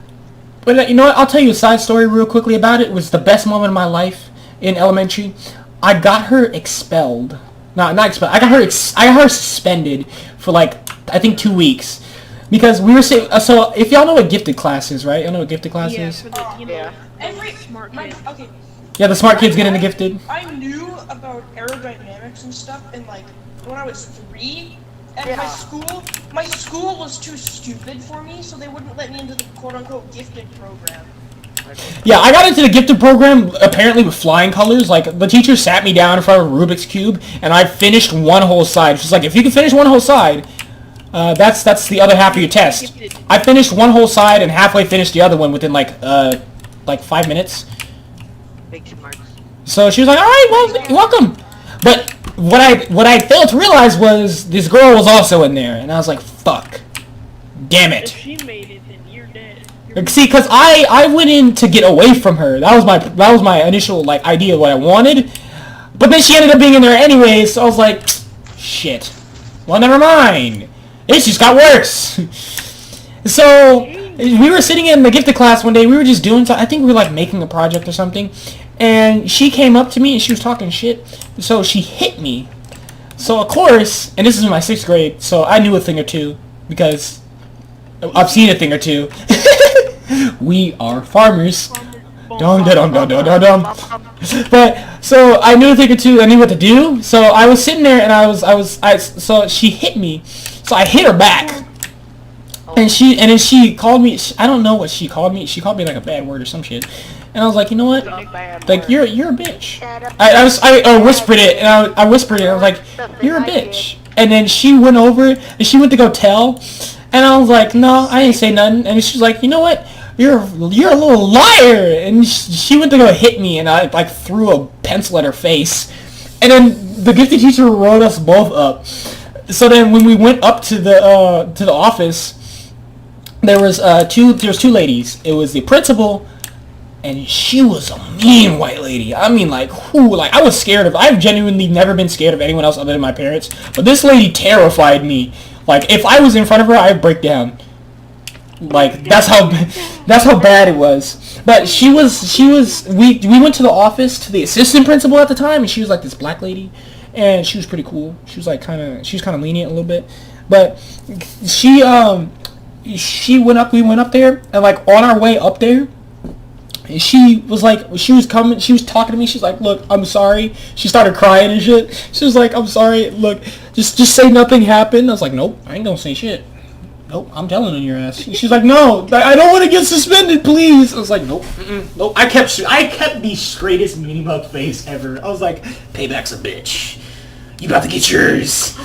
Speaker 1: But you know what? I'll tell you a side story real quickly about it. It was the best moment of my life in elementary. I got her expelled. No, not expelled. I got her suspended for like, I think 2 weeks. Because we were saying, so if y'all know what gifted class is, right? Y'all know what gifted class
Speaker 3: Yeah,
Speaker 1: is?
Speaker 3: for the, you know,
Speaker 2: Yeah.
Speaker 4: Every
Speaker 3: smart
Speaker 4: my,
Speaker 3: kid.
Speaker 4: okay,
Speaker 1: Yeah, the smart kids get into gifted.
Speaker 4: I knew about aerodynamics and stuff in like when I was 3. And
Speaker 2: Yeah.
Speaker 4: my school was too stupid for me, so they wouldn't let me into the quote-unquote gifted program.
Speaker 1: Yeah, I got into the gifted program apparently with flying colors. Like, the teacher sat me down in front of a Rubik's Cube, and I finished one whole side. She's like, if you can finish one whole side, that's the other half of your test. I finished one whole side and halfway finished the other one within like 5 minutes.
Speaker 2: Big smarts.
Speaker 1: So she was like, all right, well, you're welcome. But what I failed to realize was this girl was also in there, and I was like, fuck. Damn
Speaker 3: If
Speaker 1: it.
Speaker 3: she made it, then you're dead.
Speaker 1: See, because I went in to get away from her. That was my initial like idea of what I wanted. But then she ended up being in there anyway, so I was like, shit. Well, never mind. It just got worse. So we were sitting in the gifted class one day. We were just doing something. I think we were like making a project or something. And she came up to me and she was talking shit. So she hit me. So of course, and this is my 6th grade, so I knew a thing or two because I've seen a thing or two. We are farmers. Dum dum dum dum dum dum. But so I knew a thing or two. I knew what to do. So I was sitting there and so she hit me. So I hit her back. And then she called me. I don't know what she called me. She called me like a bad word or some shit. And I was like, you know what? Like, you're a bitch. I whispered it, and I whispered it. I was like, you're a bitch. And then she went over and she went to go tell, and I was like, no, I didn't say nothing. And she's like, you know what? You're a little liar. And she went to go hit me, and I like threw a pencil at her face. And then the gifted teacher wrote us both up. So then when we went up to the office, there was two ladies. It was the principal. And she was a mean white lady. I mean, like, who? Like, I was scared of... I've genuinely never been scared of anyone else other than my parents. But this lady terrified me. Like, if I was in front of her, I'd break down. Like, that's how bad it was. But we went to the office, to the assistant principal at the time, and she was, like, this black lady. And she was pretty cool. She was, like, kind of lenient a little bit. But she went up. We went up there, and like on our way up there, she was talking to me. She's like, "Look, I'm sorry." She started crying and shit. She was like, "I'm sorry. Look, just say nothing happened." I was like, "Nope, I ain't gonna say shit. Nope, I'm telling on your ass." She's like, "No, I don't want to get suspended, please." I was like, "Nope, nope." I kept the straightest meanie bug face ever. I was like, "Payback's a bitch. You about to get yours."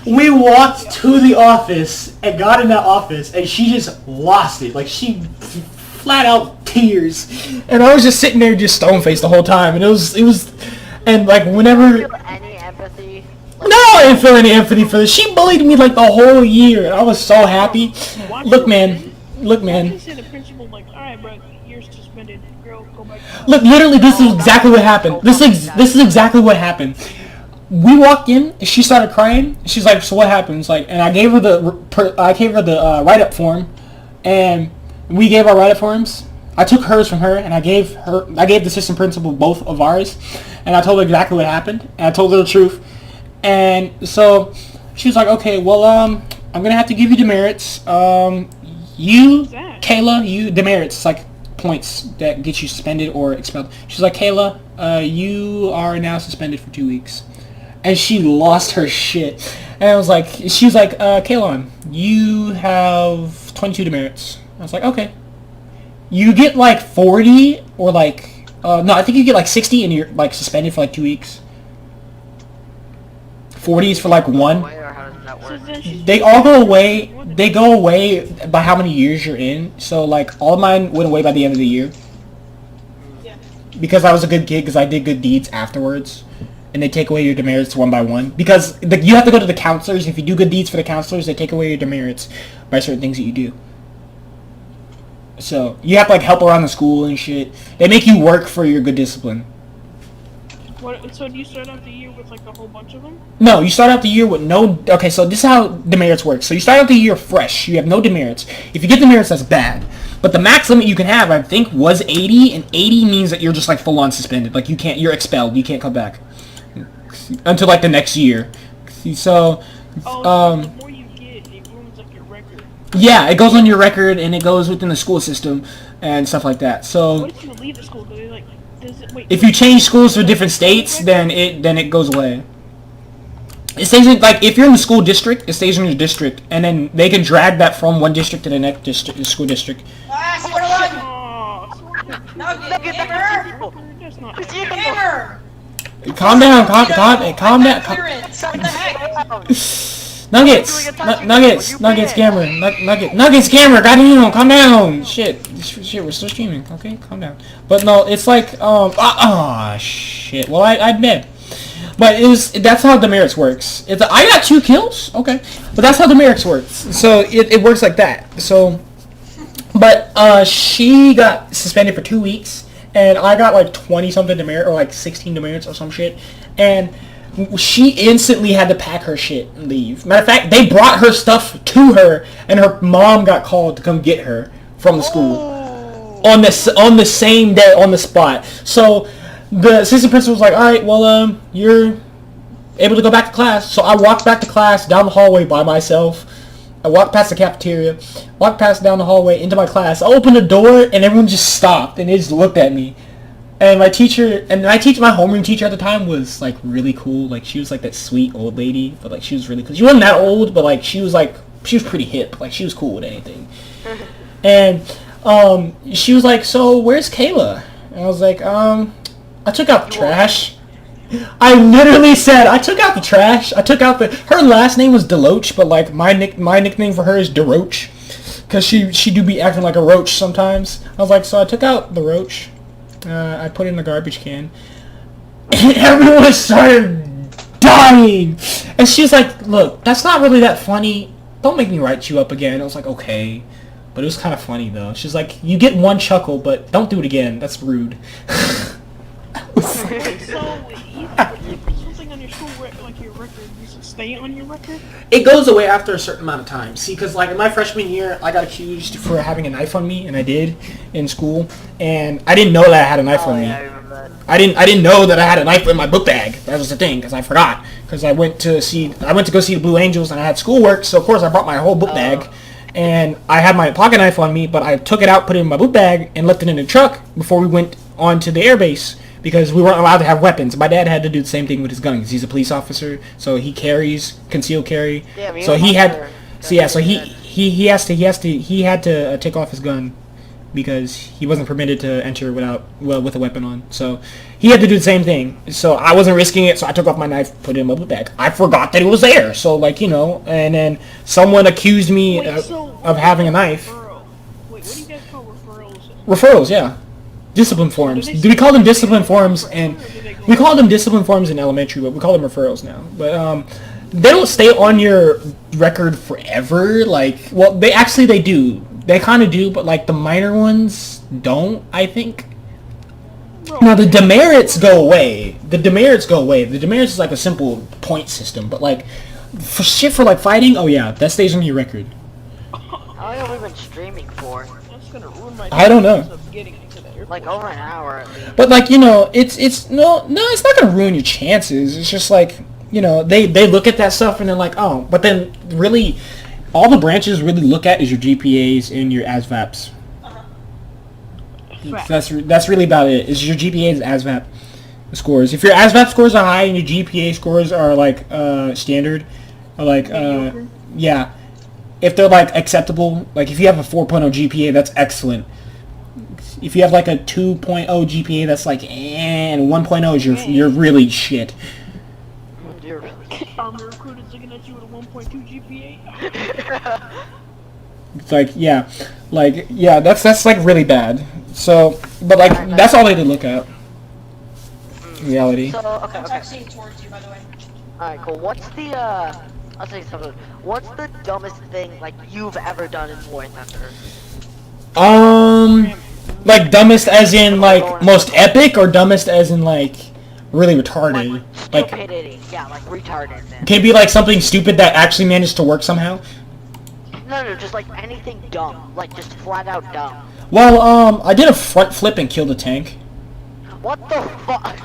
Speaker 1: We walked to the office and got in that office, and she just lost it. Like, she flat out tears. And I was just sitting there just stone faced the whole time. And it was, and like whenever...
Speaker 2: Do you feel any empathy?
Speaker 1: No, I didn't feel any empathy for this. She bullied me like the whole year, and I was so happy. Look, man.
Speaker 3: I say the principal, like, alright, bro, you're suspended. Girl, go back.
Speaker 1: Look, literally, this is exactly what happened. This is exactly what happened. We walked in, and she started crying. She's like, "So what happens?" Like, and I gave her the write-up form, and we gave our write-up forms. I took hers from her, and I gave the assistant principal both of ours, and I told her exactly what happened, and I told her the truth. And so she was like, "Okay, well, I'm gonna have to give you demerits. Kayla, demerits. It's like points that get you suspended or expelled." She's like, "Kayla, you are now suspended for 2 weeks." And she lost her shit. And I was like, she was like, "Kaylon, you have 22 demerits." I was like, "Okay." You get like 40 or like, no, I think you get like 60 and you're like suspended for like 2 weeks. 40 is for like 1. They all go away. They go away by how many years you're in. So like all of mine went away by the end of the year.
Speaker 4: Yeah.
Speaker 1: Because I was a good kid, because I did good deeds afterwards. And they take away your demerits one by one. Because you have to go to the counselors. If you do good deeds for the counselors, they take away your demerits by certain things that you do. So you have to like help around the school and shit. They make you work for your good discipline.
Speaker 3: So do you start out the year with like a whole bunch of them?
Speaker 1: No, you start out the year with no... Okay, so this is how demerits work. So you start out the year fresh. You have no demerits. If you get demerits, that's bad. But the max limit you can have, I think, was 80. And 80 means that you're just like full on suspended. Like you're expelled. You can't come back until like the next year. So...
Speaker 3: the more you get, it ruins like your record.
Speaker 1: Yeah, it goes on your record and it goes within the school system and stuff like that. So...
Speaker 3: What if you leave the school?
Speaker 1: If you change schools to different states, then it goes away. It stays in, like, if you're in the school district, it stays in your district, and then they can drag that from one district to the next district, school district. Calm down, calm down. Nuggets, camera, goddamn, calm down. Shit, we're still streaming, okay, calm down. But no, it's like, shit, well, I bet. But that's how demerits works. I got 2 kills, okay, but that's how demerits works. So it works like that. So, but she got suspended for 2 weeks, and I got like 20 something demerit, or like 16 demerits or some shit, and she instantly had to pack her shit and leave. Matter of fact, they brought her stuff to her, and her mom got called to come get her from the school on the same day, on the spot. So the assistant principal was like, "All right, well, you're able to go back to class." So I walked back to class down the hallway by myself. I walked past the cafeteria, walked past down the hallway into my class. I opened the door, and everyone just stopped, and they just looked at me. And my homeroom teacher at the time was like really cool. Like she was like that sweet old lady, but like she was really cool. She wasn't that old, but like she was pretty hip. Like she was cool with anything. And she was like, "So where's Kayla?" And I was like, "I took out the trash." I literally said, "I took out the trash. Her last name was Deloach, but like my nickname for her is DeRoach, because she do be acting like a roach sometimes." I was like, "So I took out the roach. I put it in the garbage can." And everyone started dying. And she's like, "Look, that's not really that funny. Don't make me write you up again." I was like, "Okay." But it was kind of funny, though. She's like, "You get 1 chuckle, but don't do it again. That's rude."
Speaker 3: So, you put something on your school, like your record, does it stay on your record?
Speaker 1: It goes away after a certain amount of time. See, because like in my freshman year, I got accused for having a knife on me, and I did in school, and I didn't know that I had a knife on me.
Speaker 2: Yeah, I remember that.
Speaker 1: I didn't know that I had a knife in my book bag. That was the thing, because I forgot. Because I went to go see the Blue Angels, and I had schoolwork, so of course I brought my whole book bag, and I had my pocket knife on me, but I took it out, put it in my book bag, and left it in the truck before we went on to the airbase, because we weren't allowed to have weapons. My dad had to do the same thing with his gun, because he's a police officer, so he carries concealed carry.
Speaker 2: Yeah,
Speaker 1: so he had, so yeah, so he had to take off his gun, because he wasn't permitted to enter with a weapon on. So he had to do the same thing. So I wasn't risking it, so I took off my knife, put it in my book bag. I forgot that it was there. So, like, you know, and then someone accused me of having a knife.
Speaker 3: Wait, what do you guys call referrals?
Speaker 1: Referrals, yeah. Discipline forms. Do we call them discipline forms? And we call them discipline forms in elementary, but we call them referrals now. But they don't stay on your record forever. Like, well, they do. They kind of do, but like the minor ones don't, I think. Now the demerits go away. The demerits is like a simple point system, but like for shit for like fighting, oh yeah, that stays on your record.
Speaker 2: How long have we been streaming for?
Speaker 3: That's gonna ruin my
Speaker 1: I don't know.
Speaker 2: Like over an hour at least.
Speaker 1: But like, you know, it's it's not gonna ruin your chances. It's just like, you know, they look at that stuff and they're like, oh, but then really all the branches really look at is your GPAs and your ASVABs. That's really about it. Is your GPAs and ASVAB scores. If your ASVAB scores are high and your GPA scores are like standard, or like yeah, if they're like acceptable, like if you have a 4.0 GPA, that's excellent. If you have like a 2.0 GPA, that's like and 1.0 is you're really shit.
Speaker 3: The recruiter's looking at you with a 1.2 GPA.
Speaker 1: It's like, yeah, that's like really bad. So, but like that's all they did look at. In reality.
Speaker 2: So, okay.
Speaker 4: I'm texting towards you, by the way.
Speaker 2: Alright, cool. What's the I'll say something. What's the dumbest thing like you've ever done in War Thunder?
Speaker 1: Like dumbest as in like most epic, or dumbest as in like really retarded? Like
Speaker 2: stupidity. Yeah, like retarded.
Speaker 1: Can it be like something stupid that actually managed to work somehow?
Speaker 2: No, just like anything dumb. Like just flat out dumb.
Speaker 1: Well, I did a front flip and killed a tank.
Speaker 2: What the fuck?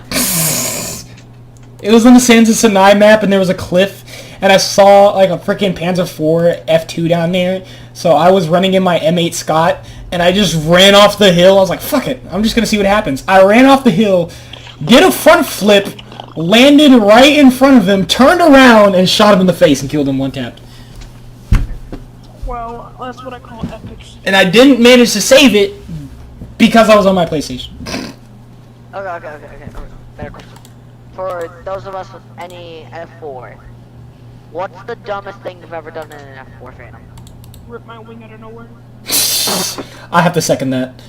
Speaker 1: It was on the Sands of Sinai map, and there was a cliff, and I saw like a freaking Panzer IV F2 down there. So I was running in my M8 Scott, and I just ran off the hill. I was like, fuck it, I'm just gonna see what happens. I ran off the hill, did a front flip, landed right in front of him, turned around, and shot him in the face and killed him one tap.
Speaker 3: Well, that's what I call epic.
Speaker 1: And I didn't manage to save it because I was on my PlayStation.
Speaker 2: Okay. Better question. For those of us with any F4, what's the dumbest thing you've ever done in an F4 Phantom?
Speaker 3: Rip my wing out of nowhere.
Speaker 1: I have to second that.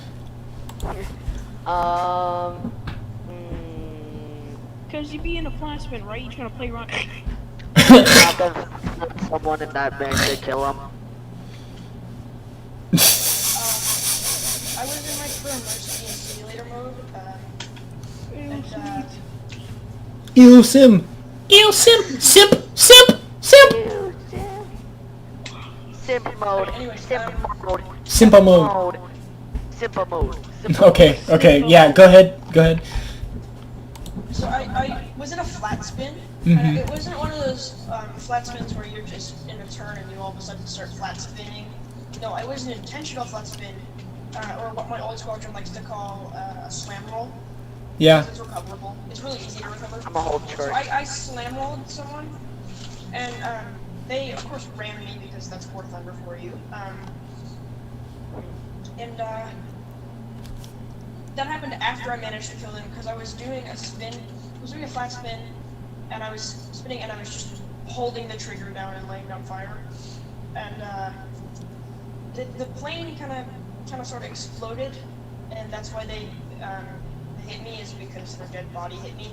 Speaker 3: Cause you be in a flat spin, right? You trying to play around.
Speaker 2: Someone in that bank to kill him.
Speaker 4: I was in my current emergency in simulator mode,
Speaker 1: Ew, sim. Ew, sim. Simp.
Speaker 2: Simp mode.
Speaker 4: Anyways,
Speaker 2: Simp mode.
Speaker 1: Simpa mode.
Speaker 2: Simp mode.
Speaker 1: Okay, yeah, go ahead.
Speaker 4: So I was in a flat spin.
Speaker 1: Mm-hmm.
Speaker 4: It wasn't one of those flat spins where you're just in a turn and you all of a sudden start flat spinning. No, I was an intentional flat spin, or what my old squadron likes to call a slam roll.
Speaker 1: Yeah.
Speaker 4: It's recoverable. It's really easy to recover.
Speaker 2: I'm a whole church.
Speaker 4: So I slam rolled someone, and they of course ran me because that's War Thunder for you. That happened after I managed to kill them because I was doing a spin. I was doing a flat spin, and I was spinning, and I was just holding the trigger down and laying down fire, and the plane kind of sort of exploded, and that's why they hit me, is because their dead body hit me,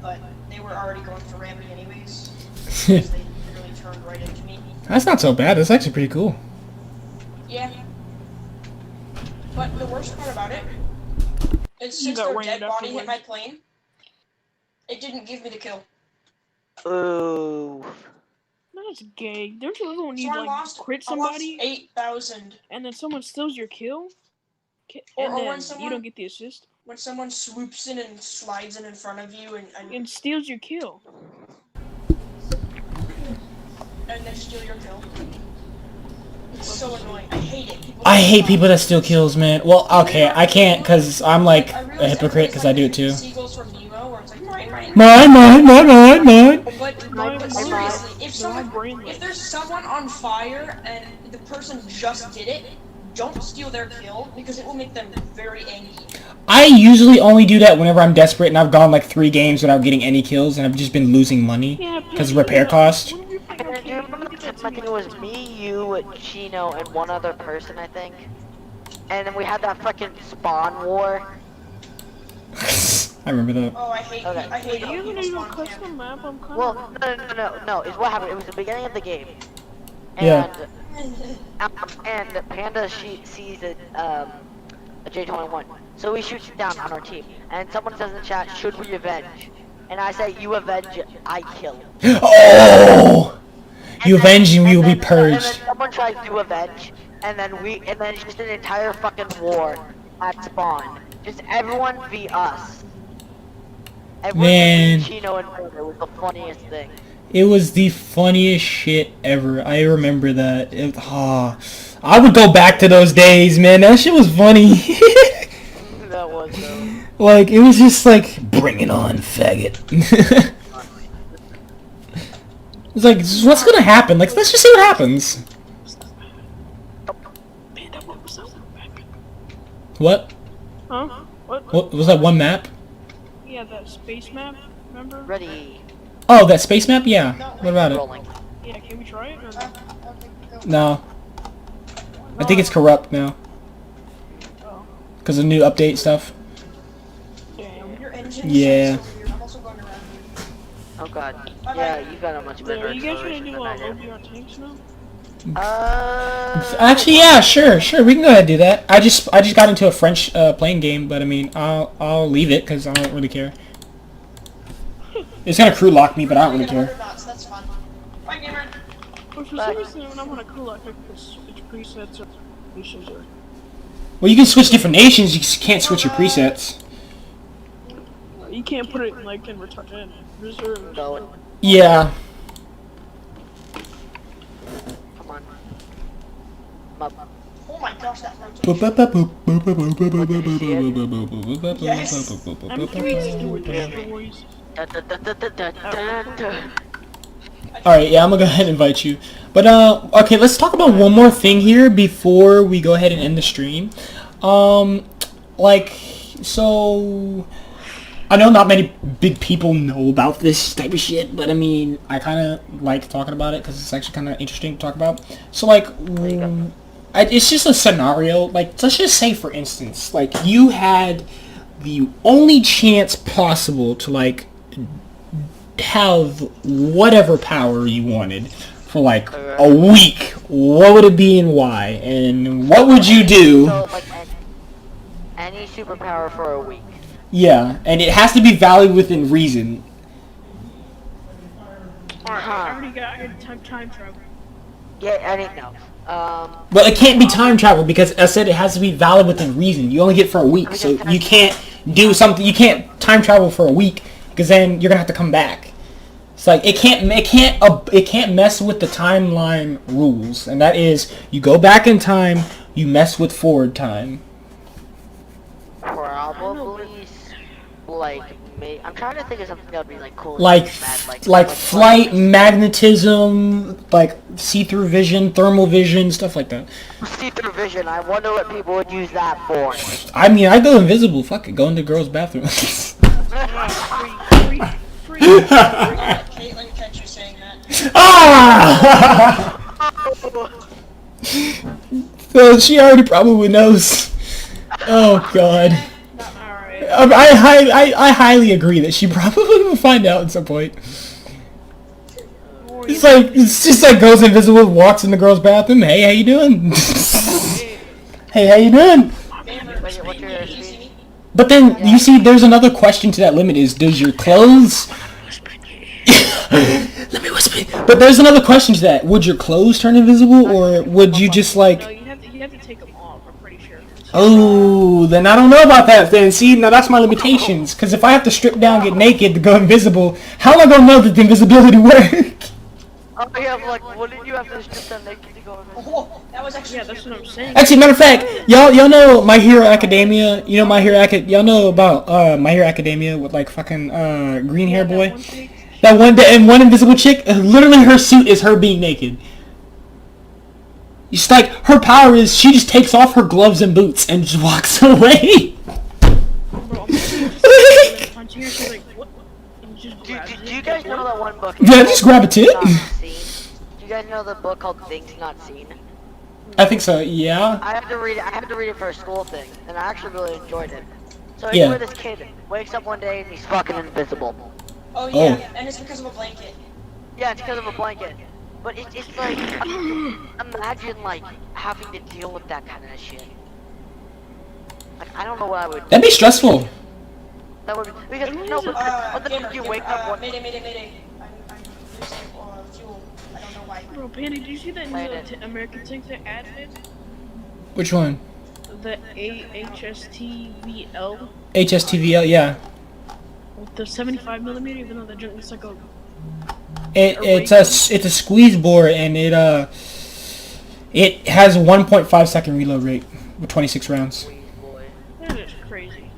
Speaker 4: but they were already going to ram me anyways, because they literally turned right into me.
Speaker 1: That's not so bad. That's actually pretty cool.
Speaker 4: Yeah. But the worst part about it is since their dead body hit my plane, it didn't give me the kill.
Speaker 2: Ooh.
Speaker 3: That's gay. Don't you ever when you crit
Speaker 4: I
Speaker 3: somebody?
Speaker 4: lost 8,000.
Speaker 3: And then someone steals your kill?
Speaker 4: Or
Speaker 3: And then
Speaker 4: when someone,
Speaker 3: you don't get the assist?
Speaker 4: When someone swoops in and slides in front of you
Speaker 3: And steals your kill.
Speaker 4: and they steal your kill. It's so annoying. I hate it.
Speaker 1: I hate people that steal kills, man. Well, okay, I can't because I'm like a hypocrite because I do it too.
Speaker 4: Seagulls from Nemo, where it's like mine.
Speaker 3: But
Speaker 4: Seriously, if there's someone on fire and the person just did it, don't steal their kill because it will make them very angry.
Speaker 1: I usually only do that whenever I'm desperate and I've gone like 3 games without getting any kills and I've just been losing money because of repair cost.
Speaker 2: Do you remember the time, I think it was me, you, Chino, and one other person, I think? And then we had that fucking spawn war.
Speaker 1: I remember that.
Speaker 4: Oh, I hate
Speaker 3: you
Speaker 4: it.
Speaker 3: haven't even custom map. I'm kind
Speaker 2: Well, no, it's what happened. It was the beginning of the game. And,
Speaker 1: Yeah.
Speaker 2: and Panda sees a J21. So he shoots it down on our team. And someone says in the chat, should we avenge? And I say, you avenge, I kill.
Speaker 1: Oh! You avenge and we will be
Speaker 2: And
Speaker 1: purged.
Speaker 2: then someone tries to avenge, and then it's just an entire fucking war at spawn. Just everyone v us. Everyone
Speaker 1: Man.
Speaker 2: v Chino and Panda. It was the funniest thing.
Speaker 1: It was the funniest shit ever. I remember that. I would go back to those days, man. That shit was funny.
Speaker 2: That was
Speaker 1: Like, it was just like, bring it on, faggot. It's like, what's gonna happen? Like, let's just see what happens. What?
Speaker 3: Huh?
Speaker 1: What was that one map?
Speaker 3: Yeah, that space map. Remember?
Speaker 2: ready.
Speaker 1: Oh, that space map? Yeah. What about it?
Speaker 2: Rolling.
Speaker 3: Yeah, can we try it? Or no?
Speaker 1: No. I think it's corrupt now.
Speaker 3: Oh.
Speaker 1: Because of new update stuff.
Speaker 3: Damn.
Speaker 4: Your engine
Speaker 1: Yeah.
Speaker 4: sounds so weird. I'm also going around you.
Speaker 2: Oh god. Yeah, you got a much better
Speaker 3: Yeah, you guys gonna
Speaker 2: acceleration
Speaker 3: do
Speaker 2: than I do.
Speaker 3: OBR tanks now?
Speaker 1: Actually, yeah, sure, we can go ahead and do that. I just got into a French playing game, but I mean, I'll leave it because I don't really care. It's gonna crew lock me, but I don't really care.
Speaker 4: That's fun. Bye, gamer.
Speaker 3: But for some reason, when I'm on a cool, I can switch presets or missions or.
Speaker 1: Well, you can switch different nations. You just can't switch your presets.
Speaker 3: You can't put it like in reserve.
Speaker 2: Going.
Speaker 1: Yeah.
Speaker 2: Come on. Come up.
Speaker 4: Oh my gosh, that rotation.
Speaker 3: I'm crazy to it destroys.
Speaker 2: Da, da, da, da, da, da, da.
Speaker 1: Alright, yeah, I'm gonna go ahead and invite you. But, okay, let's talk about one more thing here before we go ahead and end the stream. So, I know not many big people know about this type of shit, but I mean, I kind of like talking about it because it's actually kind of interesting to talk about. So, like, it's just a scenario. Like, let's just say, for instance, like, you had the only chance possible to, like, have whatever power you wanted for, like, a week. What would it be and why? And what would you do?
Speaker 2: So, like, any superpower for a week.
Speaker 1: Yeah, and it has to be valid within reason.
Speaker 3: Alright, I already got time travel.
Speaker 2: Yeah, I didn't know.
Speaker 1: But it can't be time travel because I said it has to be valid within reason. You only get it for a week, so you can't do something. You can't time travel for a week because then you're gonna have to come back. It's like it can't mess with the timeline rules, and that is you go back in time, you mess with forward time.
Speaker 2: Probably, like, I'm trying to think of something that would be, like, cool.
Speaker 1: Like flight, magnetism, like see-through vision, thermal vision, stuff like that.
Speaker 2: See-through vision, I wonder what people would use that for.
Speaker 1: I mean, I go invisible. Fuck it, go into girls' bathroom.
Speaker 3: Free.
Speaker 4: Caitlin catch you saying that.
Speaker 1: Ah! So she already probably knows. Oh god.
Speaker 3: Alright.
Speaker 1: I highly agree that she probably will find out at some point. It's just like goes invisible, walks in the girl's bathroom. Hey, how you doing? Hey, how you doing?
Speaker 2: What's your speed?
Speaker 1: But then you see, there's another question to that limit: is does your clothes? Let me whisper. But there's another question to that: would your clothes turn invisible, or would you just like?
Speaker 3: No, you have to take them off. I'm pretty sure.
Speaker 1: Oh, then I don't know about that then. See, now that's my limitations. Because if I have to strip down, get naked to go invisible, how am I going to know that the invisibility work?
Speaker 2: Oh yeah, but like, what did you have to strip down naked to go invisible?
Speaker 4: Oh, that was actually.
Speaker 3: Yeah, that's what I'm saying.
Speaker 1: Actually, matter of fact, y'all know My Hero Academia? You know y'all know about My Hero Academia with like fucking green hair boy? That one invisible chick, literally her suit is her being naked. It's like, her power is she just takes off her gloves and boots and just walks away.
Speaker 3: Bro, I'm just punching her, she's like, what? And just
Speaker 2: Do
Speaker 3: grabs it.
Speaker 2: you guys know that one book?
Speaker 1: Yeah, just grab a tit.
Speaker 2: Not Seen? Do you guys know the book called Things Not Seen?
Speaker 1: I think so, yeah.
Speaker 2: I had to read it for a school thing, and I actually really enjoyed it. So
Speaker 1: Yeah.
Speaker 2: where this kid wakes up one day and he's fucking invisible.
Speaker 4: Oh yeah, and it's because of a blanket.
Speaker 2: Yeah, it's because of a blanket. But it's like, imagine like having to deal with that kind of shit. Like, I don't know what I would.
Speaker 1: That'd be stressful.
Speaker 2: That would be, because no, but then you wake up one.
Speaker 4: Mayday. I'm losing fuel. I don't know why.
Speaker 3: Bro, Pandy, did you see that
Speaker 2: Planet.
Speaker 3: new American tank that added?
Speaker 1: Which one?
Speaker 3: The HSTVL
Speaker 1: HSTVL, yeah.
Speaker 3: with the 75 millimeter, even though that junk looks like a.
Speaker 1: It's a squeeze bore, and it has a 1.5 second reload rate with 26 rounds.
Speaker 3: That is crazy.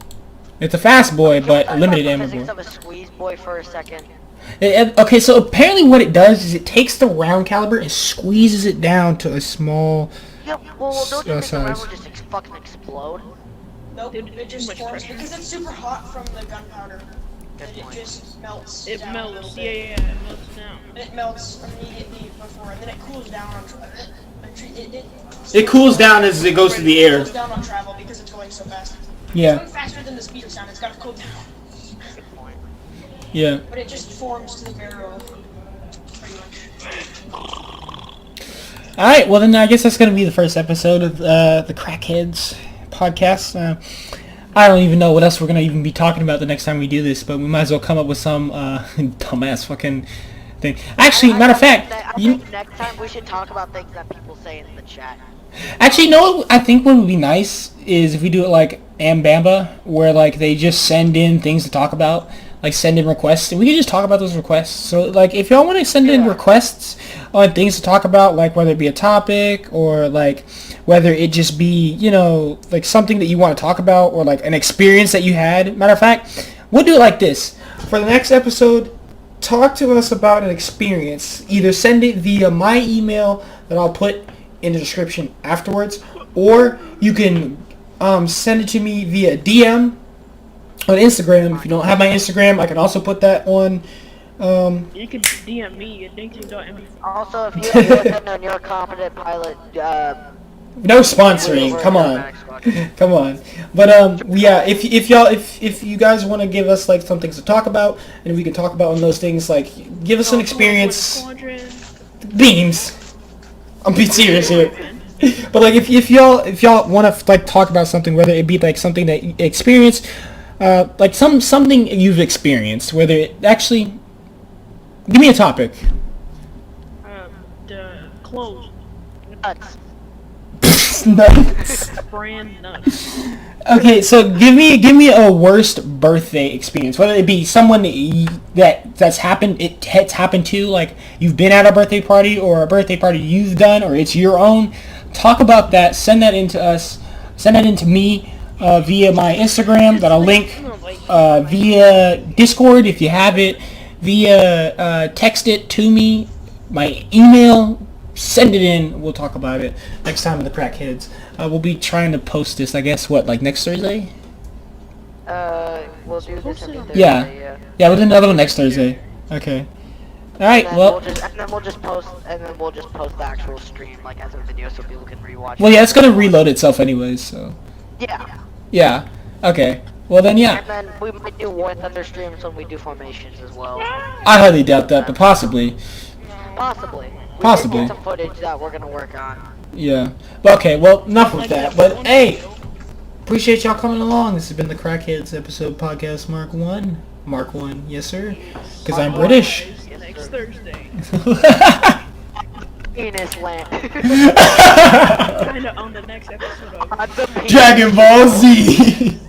Speaker 1: It's a fast boy, but a limited ammo
Speaker 2: Physics
Speaker 1: boy.
Speaker 2: of a squeeze boy for a second.
Speaker 1: Okay, so apparently what it does is it takes the round caliber and squeezes it down to a small.
Speaker 2: Yeah, well, don't you think the
Speaker 1: size.
Speaker 2: round would just fucking explode?
Speaker 4: Nope,
Speaker 3: Dude,
Speaker 4: it just
Speaker 3: much
Speaker 4: forms
Speaker 3: pressure.
Speaker 4: because it's super hot from the gunpowder.
Speaker 2: Good
Speaker 4: And it
Speaker 2: point.
Speaker 4: just melts.
Speaker 3: It
Speaker 4: down a
Speaker 3: melts.
Speaker 4: little
Speaker 3: Yeah,
Speaker 4: bit.
Speaker 3: it melts down.
Speaker 4: It melts immediately before, and then it cools down on
Speaker 1: It cools down as it goes through the
Speaker 4: It
Speaker 1: air.
Speaker 4: cools down on travel because it's going so fast. It's
Speaker 1: Yeah,
Speaker 4: going faster than the speed of sound. It's got to cool down,
Speaker 2: Good point.
Speaker 1: yeah.
Speaker 4: but it just forms to the barrel. Pretty much.
Speaker 1: Alright, well then I guess that's going to be the first episode of the Crackheads podcast. I don't even know what else we're going to even be talking about the next time we do this, but we might as well come up with some dumbass fucking thing. Actually, matter of fact,
Speaker 2: I think next time we should talk about things that people say in the chat.
Speaker 1: actually, you know what I think what would be nice is if we do it like Ambamba, where like they just send in things to talk about, like send in requests, and we can just talk about those requests. So like if y'all want to send in requests on things to talk about, like whether it be a topic or like whether it just be, you know, like something that you want to talk about or like an experience that you had. Matter of fact, we'll do it like this. For the next episode, talk to us about an experience. Either send it via my email that I'll put in the description afterwards, or you can send it to me via DM on Instagram. If you don't have my Instagram, I can also put that on.
Speaker 3: You can DM me at dinky.mb.
Speaker 2: Also, if you have on your competent pilot,
Speaker 1: No sponsoring. Come on. Come on. But yeah, if you guys want to give us like some things to talk about, and we can talk about on those things, like give us an experience. Beams. I'm being serious here. But like if y'all want to like talk about something, whether it be like something that you experienced, like something you've experienced, whether it actually, give me a topic.
Speaker 3: The clothes.
Speaker 2: nuts.
Speaker 1: Nuts.
Speaker 3: Brand nuts.
Speaker 1: Okay, so give me a worst birthday experience, whether it be someone that's happened to, like you've been at a birthday party or a birthday party you've done or it's your own. Talk about that. Send that into us. Send that into me via my Instagram that I'll link, via Discord if you have it, via text it to me, my email. Send it in. We'll talk about it next time in the Crackheads. We'll be trying to post this, I guess, like next Thursday?
Speaker 2: We'll do this every Thursday,
Speaker 1: Yeah. Yeah, we'll do another one next Thursday. Okay. Alright, well...
Speaker 2: And then we'll just post the actual stream, like, as a video so people can rewatch
Speaker 1: Well,
Speaker 2: it.
Speaker 1: yeah, it's gonna reload itself anyways, so...
Speaker 2: Yeah.
Speaker 1: Yeah. Okay. Well, then, yeah.
Speaker 2: And then we might do War Thunder streams when we do formations as well.
Speaker 1: I highly doubt that, but possibly.
Speaker 2: Possibly. We
Speaker 1: Possibly.
Speaker 2: did get some footage that we're gonna work on.
Speaker 1: Yeah. But okay, well, enough with that. But, hey! Appreciate y'all coming along. This has been the Crackheads episode podcast Mark 1. Mark 1, yes sir. Because I'm British.
Speaker 3: Next Thursday.
Speaker 2: penis land.
Speaker 3: Kinda on the next episode of
Speaker 2: On the penis.
Speaker 1: Dragon Ball Z.